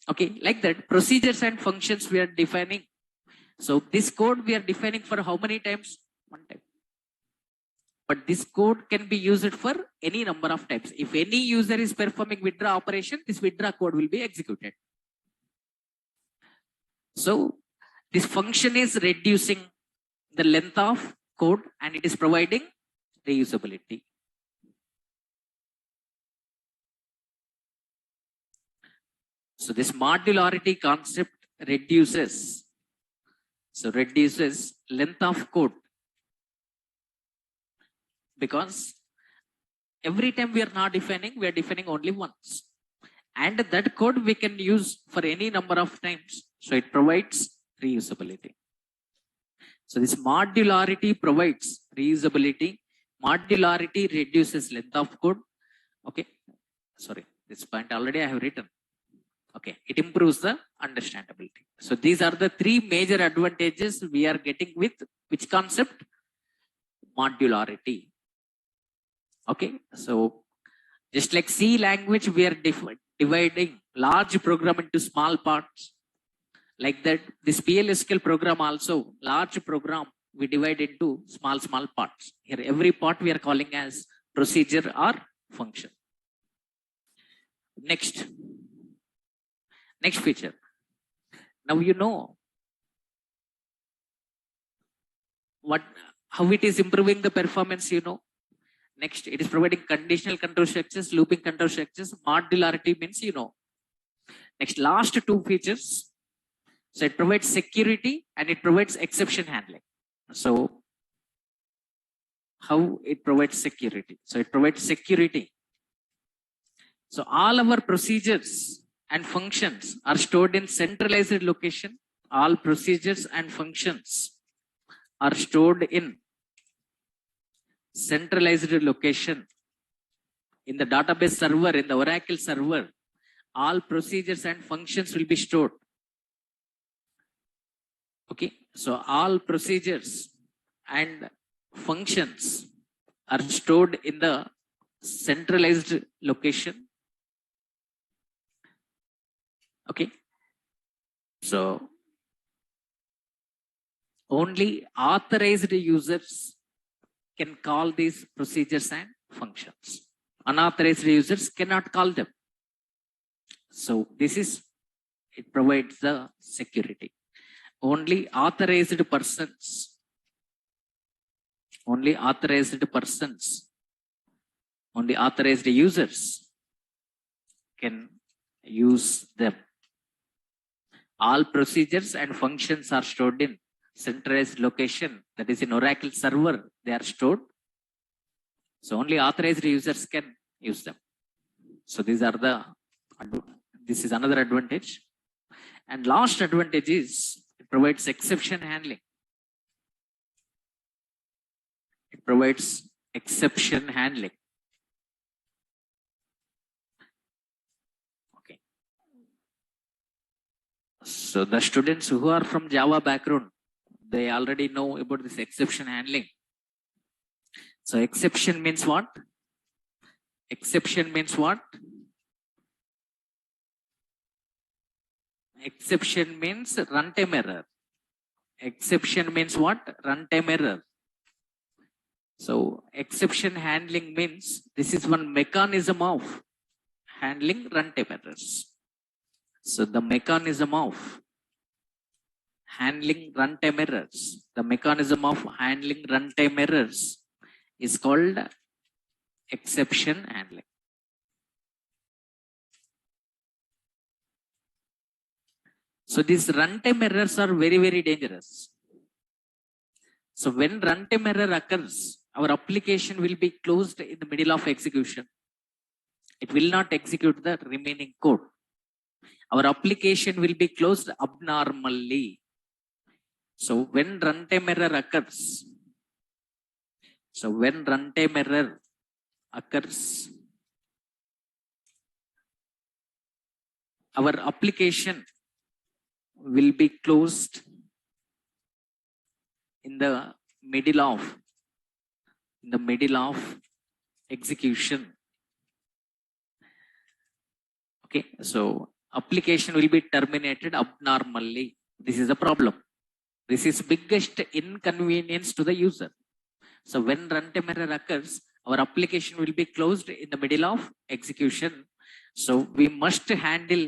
Okay, like that, procedures and functions we are defining. So this code we are defining for how many times? One time. But this code can be used for any number of times. If any user is performing withdraw operation, this withdraw code will be executed. So this function is reducing the length of code and it is providing reusability. So this modularity concept reduces length of code, because every time we are not defining, we are defining only once, and that code we can use for any number of times. So it provides reusability. So this modularity provides reusability. Modularity reduces length of code. Okay, sorry, this point already I have written. Okay, it improves the understandability. So these are the three major advantages we are getting with which concept? Modularity. Okay, so just like C language, we are dividing large program into small parts. Like that, this PLSQL program also, large program, we divide into small parts. Here, every part we are calling as procedure or function. Next feature. Now you know how it is improving the performance, you know. Next, it is providing conditional control structures, looping control structures. Modularity means, you know. Next, last two features. So it provides security and it provides exception handling. So how it provides security? So it provides security. So all our procedures and functions are stored in centralized location. All procedures and functions are stored in centralized location in the database server, in the Oracle server. All procedures and functions will be stored. Okay, so all procedures and functions are stored in the centralized location. Okay, so only authorized users can call these procedures and functions. Unauthorized users cannot call them. So this is, it provides the security. Only authorized persons, only authorized users can use them. All procedures and functions are stored in centralized location, that is in Oracle server, they are stored. So only authorized users can use them. So this is another advantage. And last advantage is it provides exception handling. It provides exception handling. Okay. So the students who are from Java background, they already know about this exception handling. So exception means what? Exception means what? Exception means runtime error. Exception means what? Runtime error. So exception handling means this is one mechanism of handling runtime errors. So the mechanism of handling runtime errors, the mechanism of handling runtime errors is called exception handling. So these runtime errors are very, very dangerous. So when runtime error occurs, our application will be closed in the middle of execution. It will not execute the remaining code. Our application will be closed abnormally. So when runtime error occurs, our application will be closed in the middle of execution. Okay, so application will be terminated abnormally. This is a problem. This is biggest inconvenience to the user. So when runtime error occurs, our application will be closed in the middle of execution. So we must handle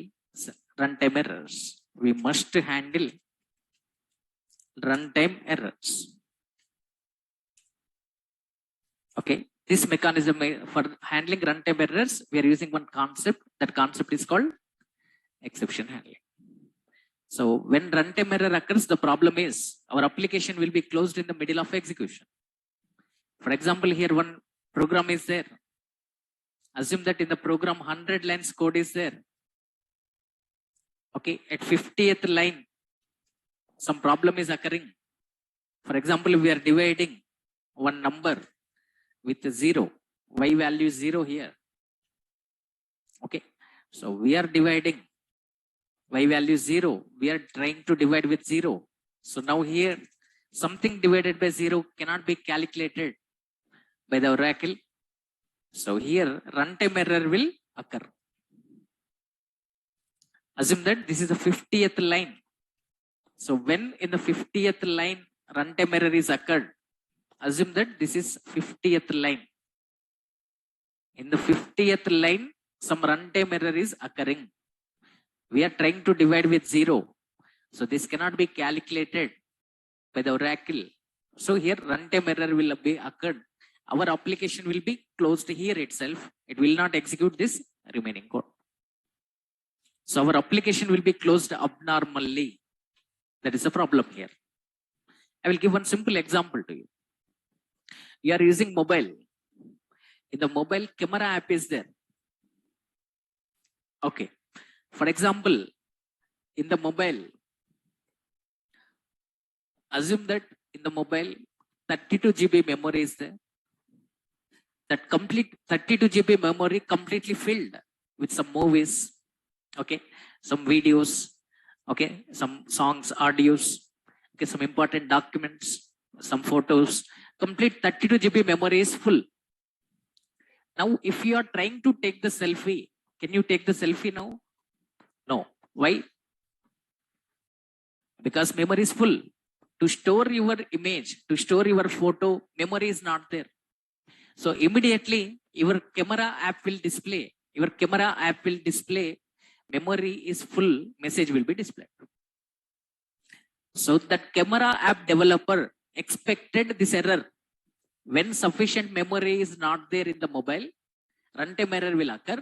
runtime errors. We must handle runtime errors. Okay, this mechanism for handling runtime errors, we are using one concept. That concept is called exception handling. So when runtime error occurs, the problem is our application will be closed in the middle of execution. For example, here one program is there. Assume that in the program 100 lines code is there. Okay, at 50th line, some problem is occurring. For example, we are dividing one number with a 0. Y value is 0 here. Okay, so we are dividing y value 0. We are trying to divide with 0. So now here, something divided by 0 cannot be calculated by the Oracle. So here, runtime error will occur. Assume that this is the 50th line. So when in the 50th line, runtime error is occurred, assume that this is 50th line. In the 50th line, some runtime error is occurring. We are trying to divide with 0. So this cannot be calculated by the Oracle. So here runtime error will be occurred. Our application will be closed here itself. It will not execute this remaining code. So our application will be closed abnormally. That is a problem here. I will give one simple example to you. You are using mobile. In the mobile, camera app is there. Okay. For example, in the mobile, assume that in the mobile, 32 GB memory is there. That complete 32 GB memory completely filled with some movies, okay, some videos, okay, some songs, audios, okay, some important documents, some photos. Complete 32 GB memory is full. Now, if you are trying to take the selfie, can you take the selfie now? No. Why? Because memory is full. To store your image, to store your photo, memory is not there. So immediately your camera app will display. Your camera app will display memory is full, message will be displayed. So that camera app developer expected this error. When sufficient memory is not there in the mobile, runtime error will occur.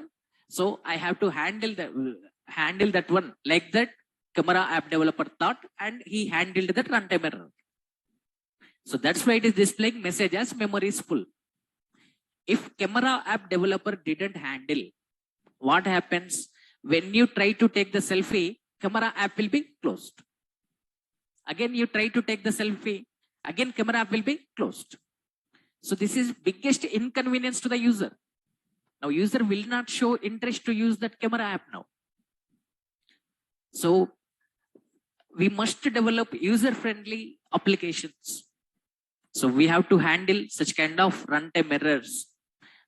So I have to handle that one like that camera app developer thought, and he handled that runtime error. So that's why it is displaying message as memory is full. If camera app developer didn't handle, what happens when you try to take the selfie? Camera app will be closed. Again, you try to take the selfie. Again, camera app will be closed. So this is biggest inconvenience to the user. Now, user will not show interest to use that camera app now. So we must develop user-friendly applications. So we have to handle such kind of runtime errors.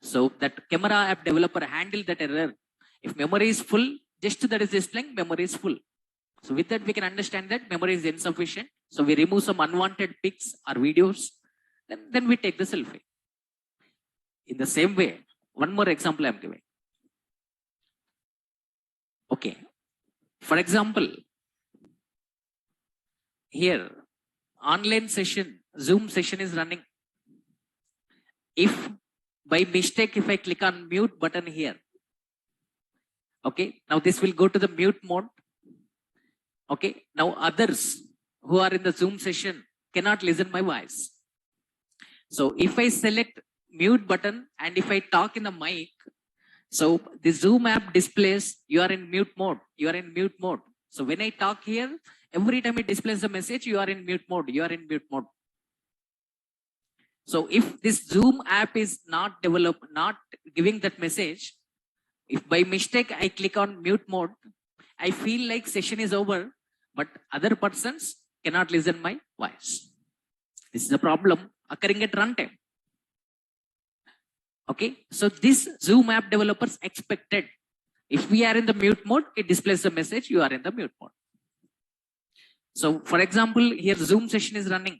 So that camera app developer handle that error. If memory is full, just that is displaying memory is full. So with that, we can understand that memory is insufficient. So we remove some unwanted pics or videos. Then we take the selfie. In the same way, one more example I am giving. Okay. For example, here, online session, Zoom session is running. If by mistake, if I click on mute button here, okay, now this will go to the mute mode. Okay, now others who are in the Zoom session cannot listen my voice. So if I select mute button and if I talk in the mic, so the Zoom app displays you are in mute mode, you are in mute mode. So when I talk here, every time it displays the message, you are in mute mode, you are in mute mode. So if this Zoom app is not developed, not giving that message, if by mistake I click on mute mode, I feel like session is over, but other persons cannot listen my voice. This is a problem occurring at runtime. Okay, so this Zoom app developers expected, if we are in the mute mode, it displays the message, you are in the mute mode. So for example, here Zoom session is running.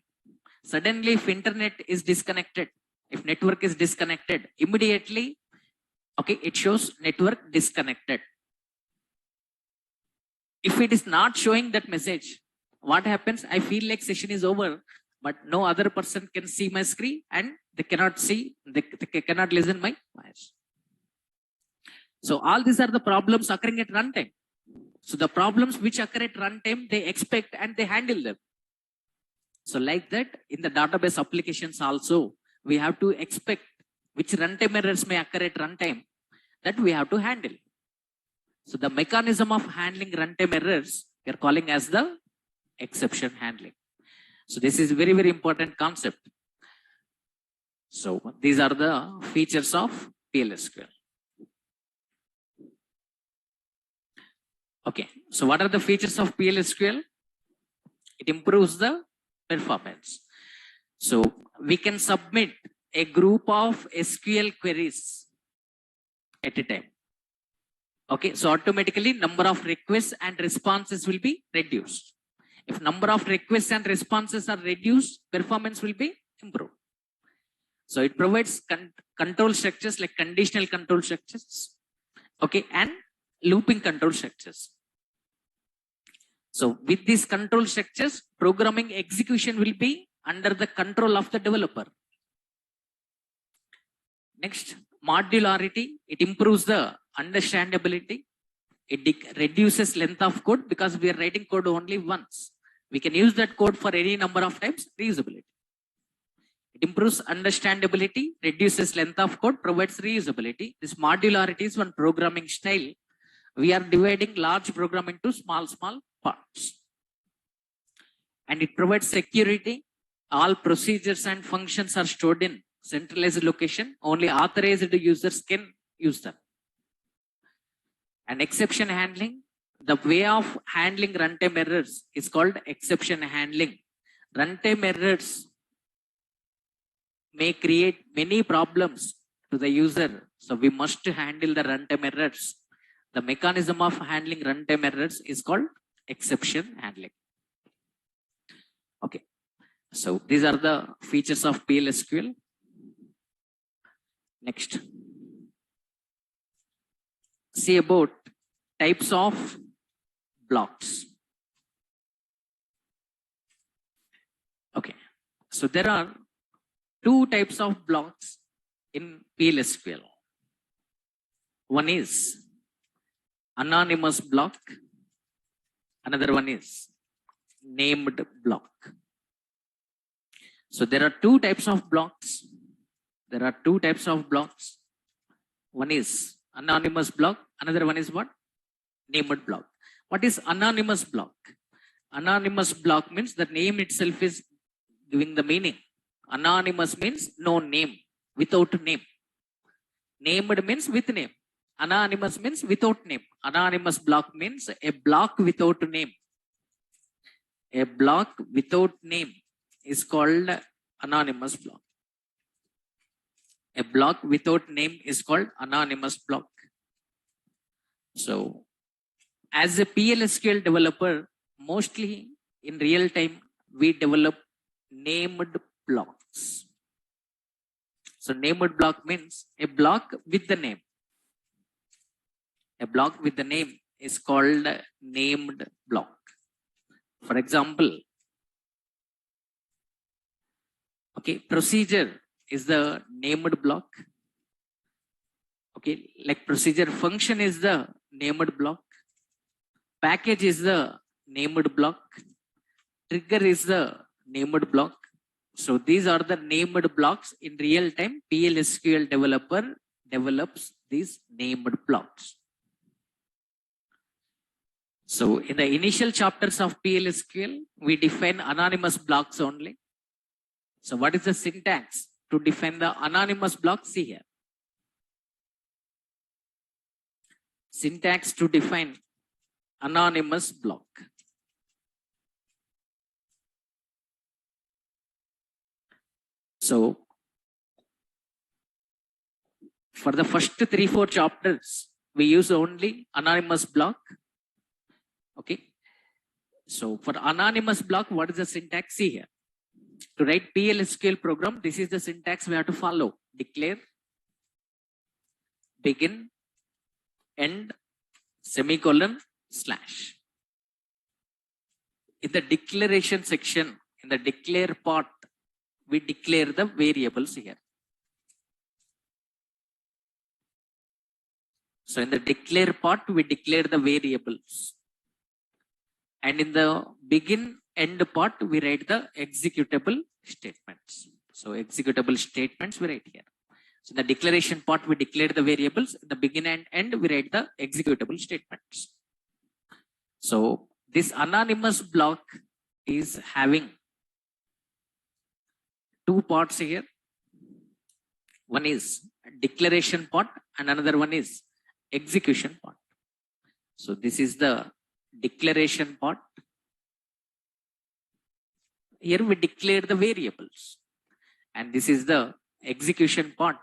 Suddenly, if internet is disconnected, if network is disconnected, immediately, okay, it shows network disconnected. If it is not showing that message, what happens? I feel like session is over, but no other person can see my screen and they cannot see, they cannot listen my voice. So all these are the problems occurring at runtime. So the problems which occur at runtime, they expect and they handle them. So like that, in the database applications also, we have to expect which runtime errors may occur at runtime that we have to handle. So the mechanism of handling runtime errors, we are calling as the exception handling. So this is very, very important concept. So these are the features of PLSQL. Okay, so what are the features of PLSQL? It improves the performance. So we can submit a group of SQL queries at a time. Okay, so automatically number of requests and responses will be reduced. If number of requests and responses are reduced, performance will be improved. So it provides control structures like conditional control structures, okay, and looping control structures. So with these control structures, programming execution will be under the control of the developer. Next, modularity, it improves the understandability. It reduces length of code because we are writing code only once. We can use that code for any number of times, reusability. It improves understandability, reduces length of code, provides reusability. This modularity is one programming style. We are dividing large program into small parts. And it provides security. All procedures and functions are stored in centralized location. Only authorized users can use them. And exception handling. The way of handling runtime errors is called exception handling. Runtime errors may create many problems to the user. So we must handle the runtime errors. The mechanism of handling runtime errors is called exception handling. Okay. So these are the features of PLSQL. Next. See about types of blocks. Okay. So there are two types of blocks in PLSQL. One is anonymous block. Another one is named block. So there are two types of blocks. One is anonymous block. Another one is what? Named block. What is anonymous block? Anonymous block means the name itself is giving the meaning. Anonymous means no name, without name. Named means with name. Anonymous means without name. Anonymous block means a block without name. A block without name is called anonymous block. A block without name is called anonymous block. So, as a PLSQL developer, mostly in real time, we develop named blocks. So, named block means a block with the name. A block with the name is called named block. For example, okay, procedure is the named block. Okay, like procedure function is the named block. Package is the named block. Trigger is the named block. So these are the named blocks. In real time, PLSQL developer develops these named blocks. So in the initial chapters of PLSQL, we define anonymous blocks only. So what is the syntax to define the anonymous block? See here. Syntax to define anonymous block. So for the first 3-4 chapters, we use only anonymous block. Okay. So for anonymous block, what is the syntax? See here. To write PLSQL program, this is the syntax we have to follow. Declare, begin, end, semicolon, slash. In the declaration section, in the declare part, we declare the variables here. So in the declare part, we declare the variables. And in the begin end part, we write the executable statements. So executable statements we write here. So in the declaration part, we declare the variables. In the begin and end, we write the executable statements. So this anonymous block is having two parts here. One is declaration part and another one is execution part. So this is the declaration part. Here we declare the variables. And this is the execution part.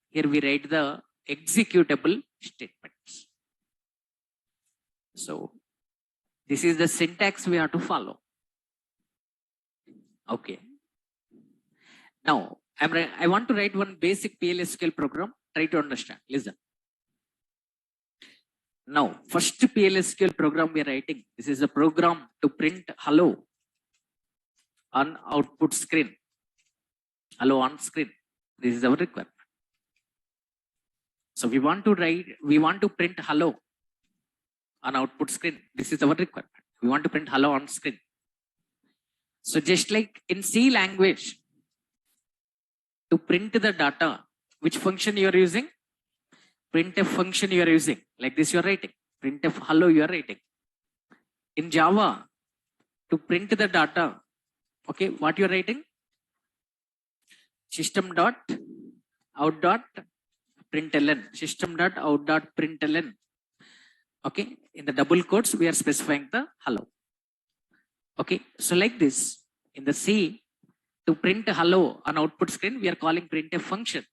Here we write the executable statements. So this is the syntax we have to follow. Okay. Now, I want to write one basic PLSQL program. Try to understand. Listen. Now, first PLSQL program we are writing. This is a program to print hello on output screen. Hello on screen. This is our requirement. So we want to print hello on output screen. This is our requirement. We want to print hello on screen. So just like in C language, to print the data, which function you are using? Printf function you are using. Like this you are writing. Printf hello you are writing. In Java, to print the data, okay, what you are writing? System.out.println. System.out.println. Okay, in the double quotes, we are specifying the hello. Okay, so like this, in the C, to print hello on output screen, we are calling printf function.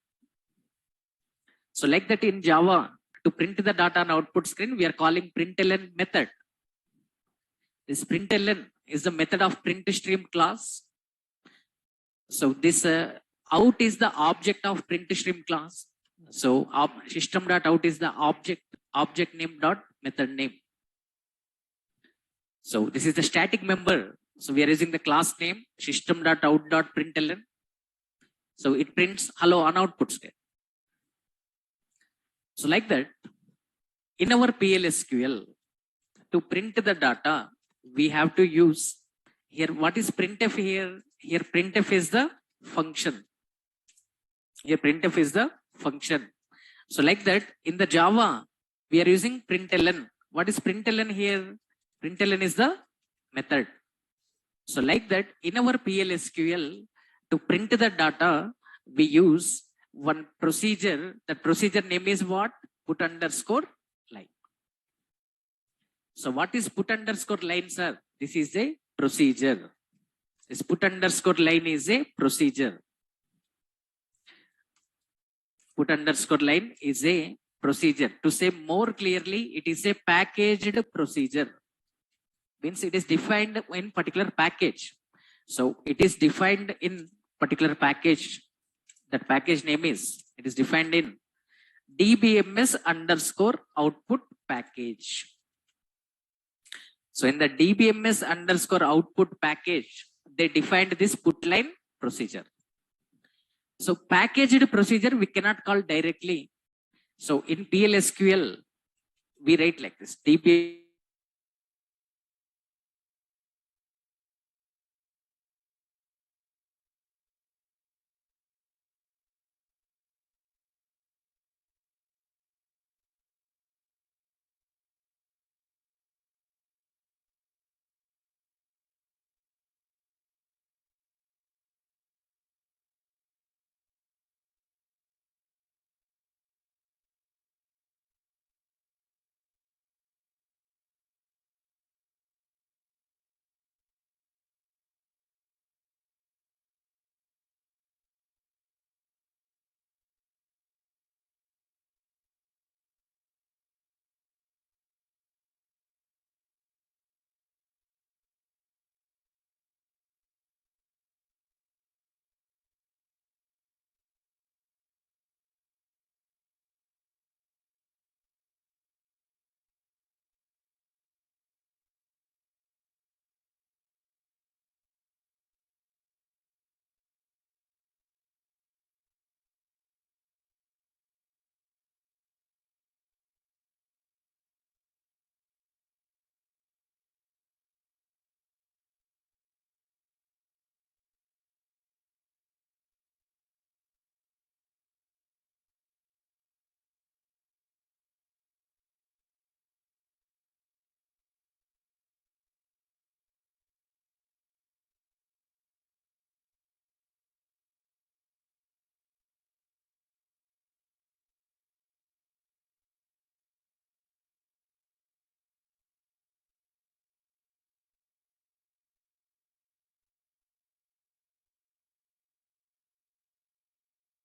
So like that in Java, to print the data on output screen, we are calling println method. This println is the method of print stream class. So this out is the object of print stream class. So system.out is the object name dot method name. So this is the static member. So we are using the class name system.out.println. So it prints hello on output screen. So like that, in our PLSQL, to print the data, we have to use here. What is printf here? Here printf is the function. Here printf is the function. So like that, in the Java, we are using println. What is println here? Println is the method. So like that, in our PLSQL, to print the data, we use one procedure. That procedure name is what? Put underscore line. So what is put underscore line, sir? This is a procedure. This put underscore line is a procedure. Put underscore line is a procedure. To say more clearly, it is a packaged procedure. Means it is defined in particular package. So it is defined in particular package. That package name is, it is defined in dbms underscore output package. So in the dbms underscore output package, they defined this put line procedure. So packaged procedure we cannot call directly. So in PLSQL, we write like this: db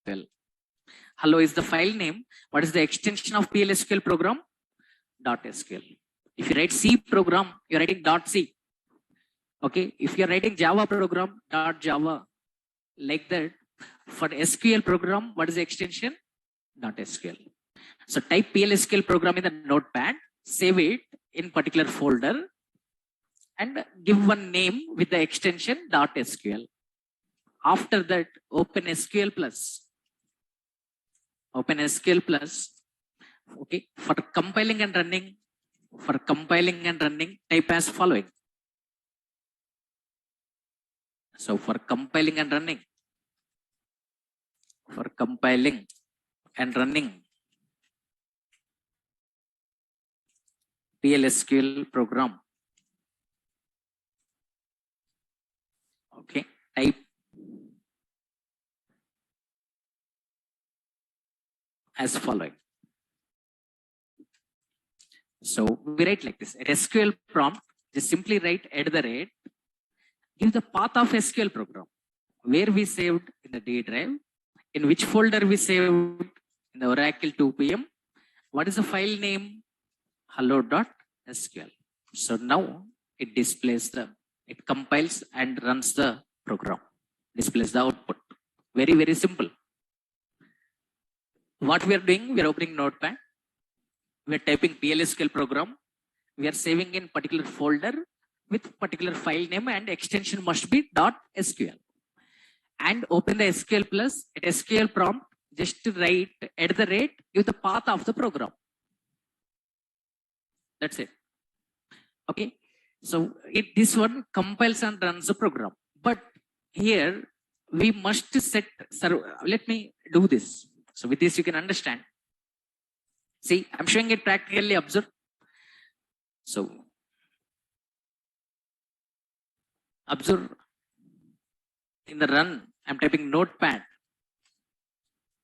PLSQL. Hello is the file name. What is the extension of PLSQL program? .SQL. If you write C program, you're writing .C. Okay. If you're writing Java program, .Java. Like that. For SQL program, what is the extension? .SQL. So type PLSQL program in the notepad, save it in particular folder, and give one name with the extension .SQL. After that, open SQL Plus. Open SQL Plus. Okay. For compiling and running, type as following. So for compiling and running, PLSQL program. Okay, type as following. So we write like this. At SQL prompt, just simply write @ give the path of SQL program, where we saved in the D drive, in which folder we saved in the Oracle 2 PM. What is the file name? hello.sql. So now it compiles and runs the program, displays the output. Very, very simple. What we are doing, we are opening Notepad. We are typing PLSQL program. We are saving in particular folder with particular file name, and extension must be .SQL. And open the SQL Plus at SQL prompt, just write @ give the path of the program. That's it. Okay. So this one compiles and runs the program. But here we must set, let me do this. So with this you can understand. See, I'm showing it practically, observe. So observe in the run, I'm typing Notepad.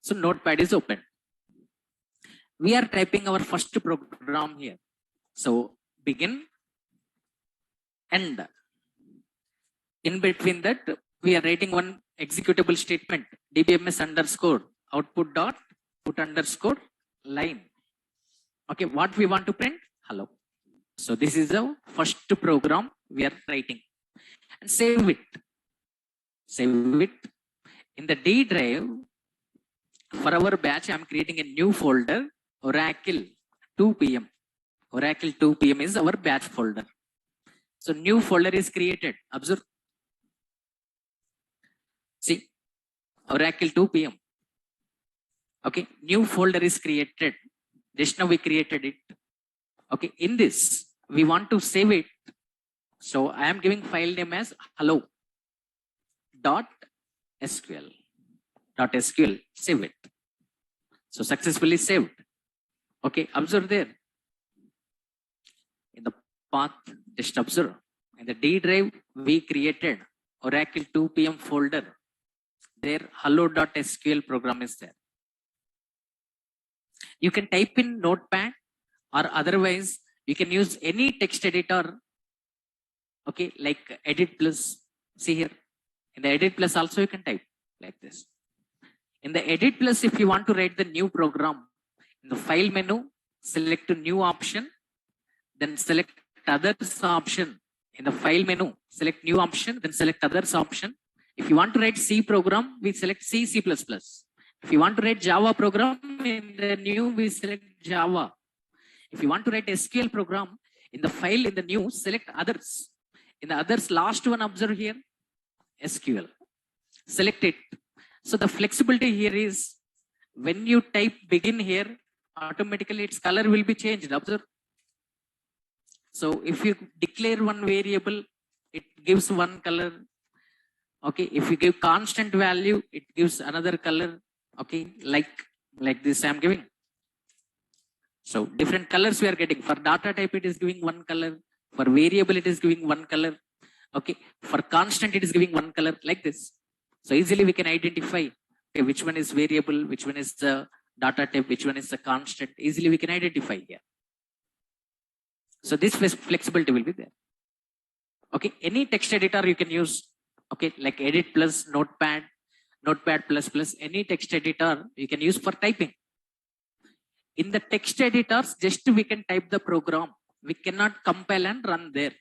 So Notepad is open. We are typing our first program here. So begin, end. In between that, we are writing one executable statement, dbms underscore output dot put underscore line. Okay, what we want to print? Hello. So this is the first program we are writing, and save it. Save it in the D drive. For our batch, I'm creating a new folder, Oracle 2 PM. Oracle 2 PM is our batch folder. So new folder is created. Observe. See, Oracle 2 PM. Okay, new folder is created. Just now we created it. Okay, in this, we want to save it. So I am giving file name as hello.sql. .sql, save it. So successfully saved. Okay, observe there. In the path, just observe. In the D drive, we created Oracle 2 PM folder. There, hello.sql program is there. You can type in Notepad, or otherwise you can use any text editor. Okay, like Edit Plus. See here. In the Edit Plus also you can type like this. In the Edit Plus, if you want to write the new program, in the file menu, select a new option, then select others option. In the file menu, select new option, then select others option. If you want to write C program, we select C, C++. If you want to write Java program, in the new, we select Java. If you want to write SQL program, in the file, in the new, select others. In the others, last one, observe here, SQL. Select it. So the flexibility here is, when you type begin here, automatically its color will be changed. Observe. So if you declare one variable, it gives one color. Okay, if you give constant value, it gives another color. Okay, like this I'm giving. So different colors we are getting. For data type, it is giving one color. For variable, it is giving one color. Okay, for constant, it is giving one color, like this. So easily we can identify, okay, which one is variable, which one is the data type, which one is the constant. Easily we can identify here. So this flexibility will be there. Okay, any text editor you can use. Okay, like Edit Plus, Notepad, Notepad++, any text editor you can use for typing. In the text editors, just we can type the program. We cannot compile and run there.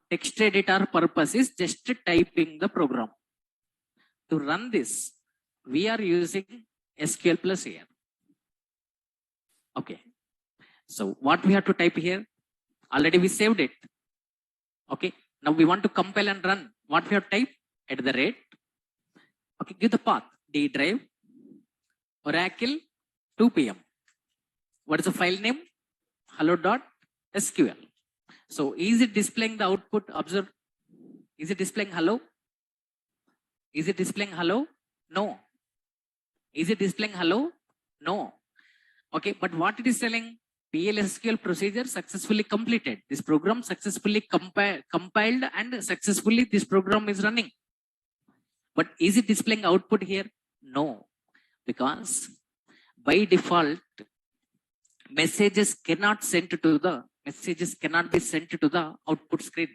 Text editor purpose is just typing the program. To run this, we are using SQL plus here. Okay. So what we have to type here? Already we saved it. Okay. Now we want to compile and run. What we have to type? At the rate. Okay. Give the path. D drive. Oracle 2 p.m. What is the file name? hello.sql. So is it displaying the output? Observe. Is it displaying hello? Is it displaying hello? No. Is it displaying hello? No. Okay, but what it is telling? PLSQL procedure successfully completed. This program successfully compiled and successfully this program is running. But is it displaying output here? No. Because by default, messages cannot be sent to the output screen.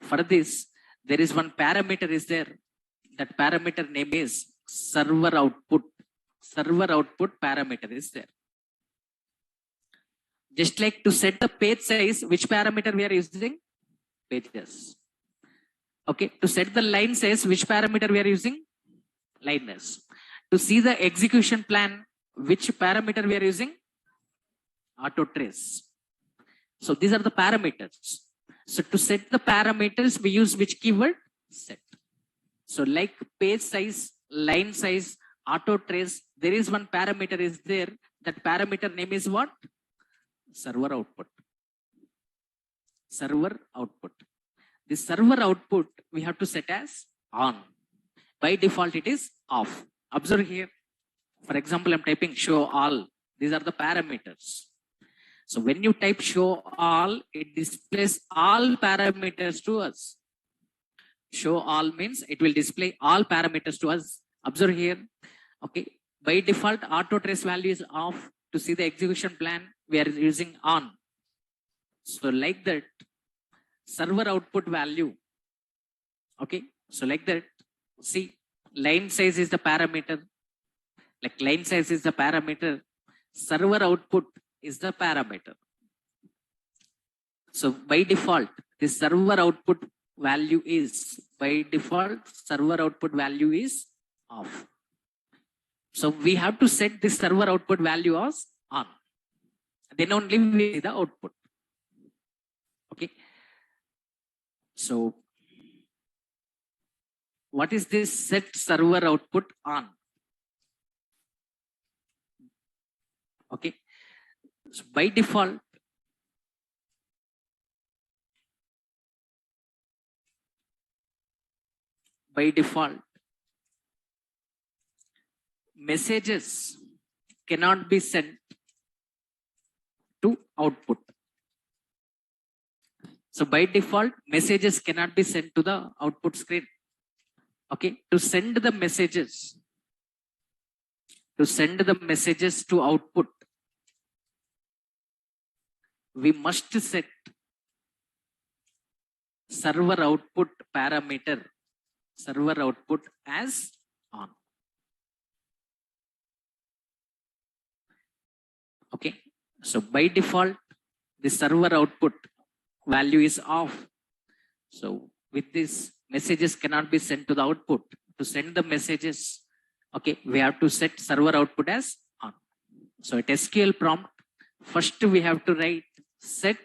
For this, there is one parameter is there. That parameter name is server output. Server output parameter is there. Just like to set the page size, which parameter we are using? Pages. Okay. To set the line size, which parameter we are using? Liners. To see the execution plan, which parameter we are using? Auto trace. So these are the parameters. So to set the parameters, we use which keyword? Set. So like page size, line size, auto trace, there is one parameter is there. That parameter name is what? Server output. Server output. The server output we have to set as on. By default, it is off. Observe here. For example, I'm typing show all. These are the parameters. So when you type show all, it displays all parameters to us. Show all means it will display all parameters to us. Observe here. Okay. By default, auto trace value is off. To see the execution plan, we are using on. So like that, server output value. Okay. So like that, see, line size is the parameter. Like line size is the parameter. Server output is the parameter. So by default, the server output value is, server output value is off. So we have to set the server output value as on. Then only we see the output. Okay. So what is this set server output on? Okay. So by default, messages cannot be sent to output. So by default, messages cannot be sent to the output screen. Okay. To send the messages to output, we must set server output parameter, server output as on. Okay. So by default, the server output value is off. So with this, messages cannot be sent to the output. To send the messages, okay, we have to set server output as on. So at SQL prompt, first we have to write set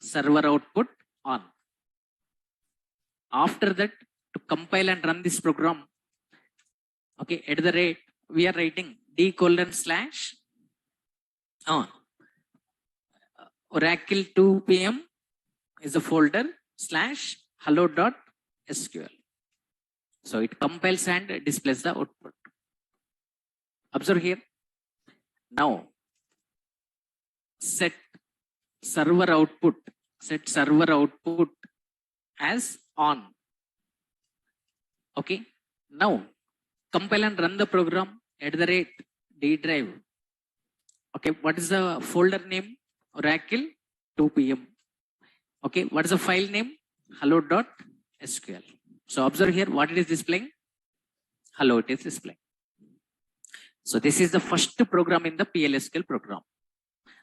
server output on. After that, to compile and run this program, okay, at the rate, we are writing d:/. Oracle 2 p.m. is a folder /hello.sql. So it compiles and displays the output. Observe here. Now set server output as on. Okay. Now compile and run the program at the rate D drive. Okay. What is the folder name? Oracle 2 p.m. Okay. What is the file name? hello.sql. So observe here what it is displaying. Hello, it is displaying. So this is the first program in the PLSQL program.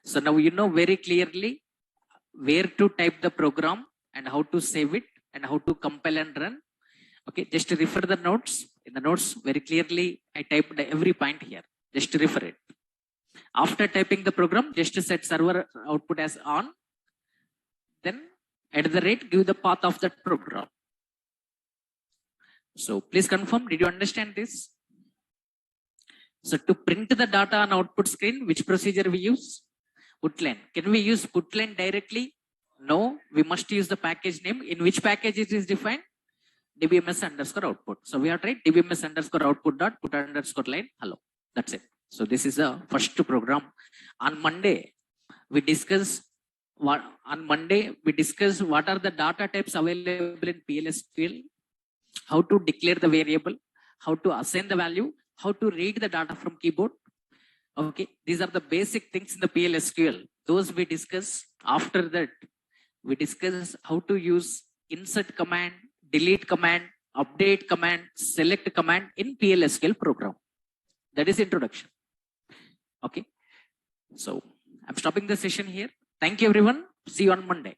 So now you know very clearly where to type the program and how to save it and how to compile and run. Okay, just to refer the notes. In the notes, very clearly, I typed every point here. Just to refer it. After typing the program, just to set server output as on. Then at the rate, give the path of that program. So please confirm, did you understand this? So to print the data on output screen, which procedure we use? Putline. Can we use putline directly? No, we must use the package name. In which package it is defined? dbms underscore output. So we have tried dbms underscore output dot put underscore line hello. That's it. So this is the first program. On Monday, we discuss what are the data types available in PLSQL, how to declare the variable, how to assign the value, how to read the data from keyboard. Okay, these are the basic things in the PLSQL. Those we discuss. After that, we discuss how to use insert command, delete command, update command, select command in PLSQL program. That is introduction. Okay, so I'm stopping the session here. Thank you everyone. See you on Monday.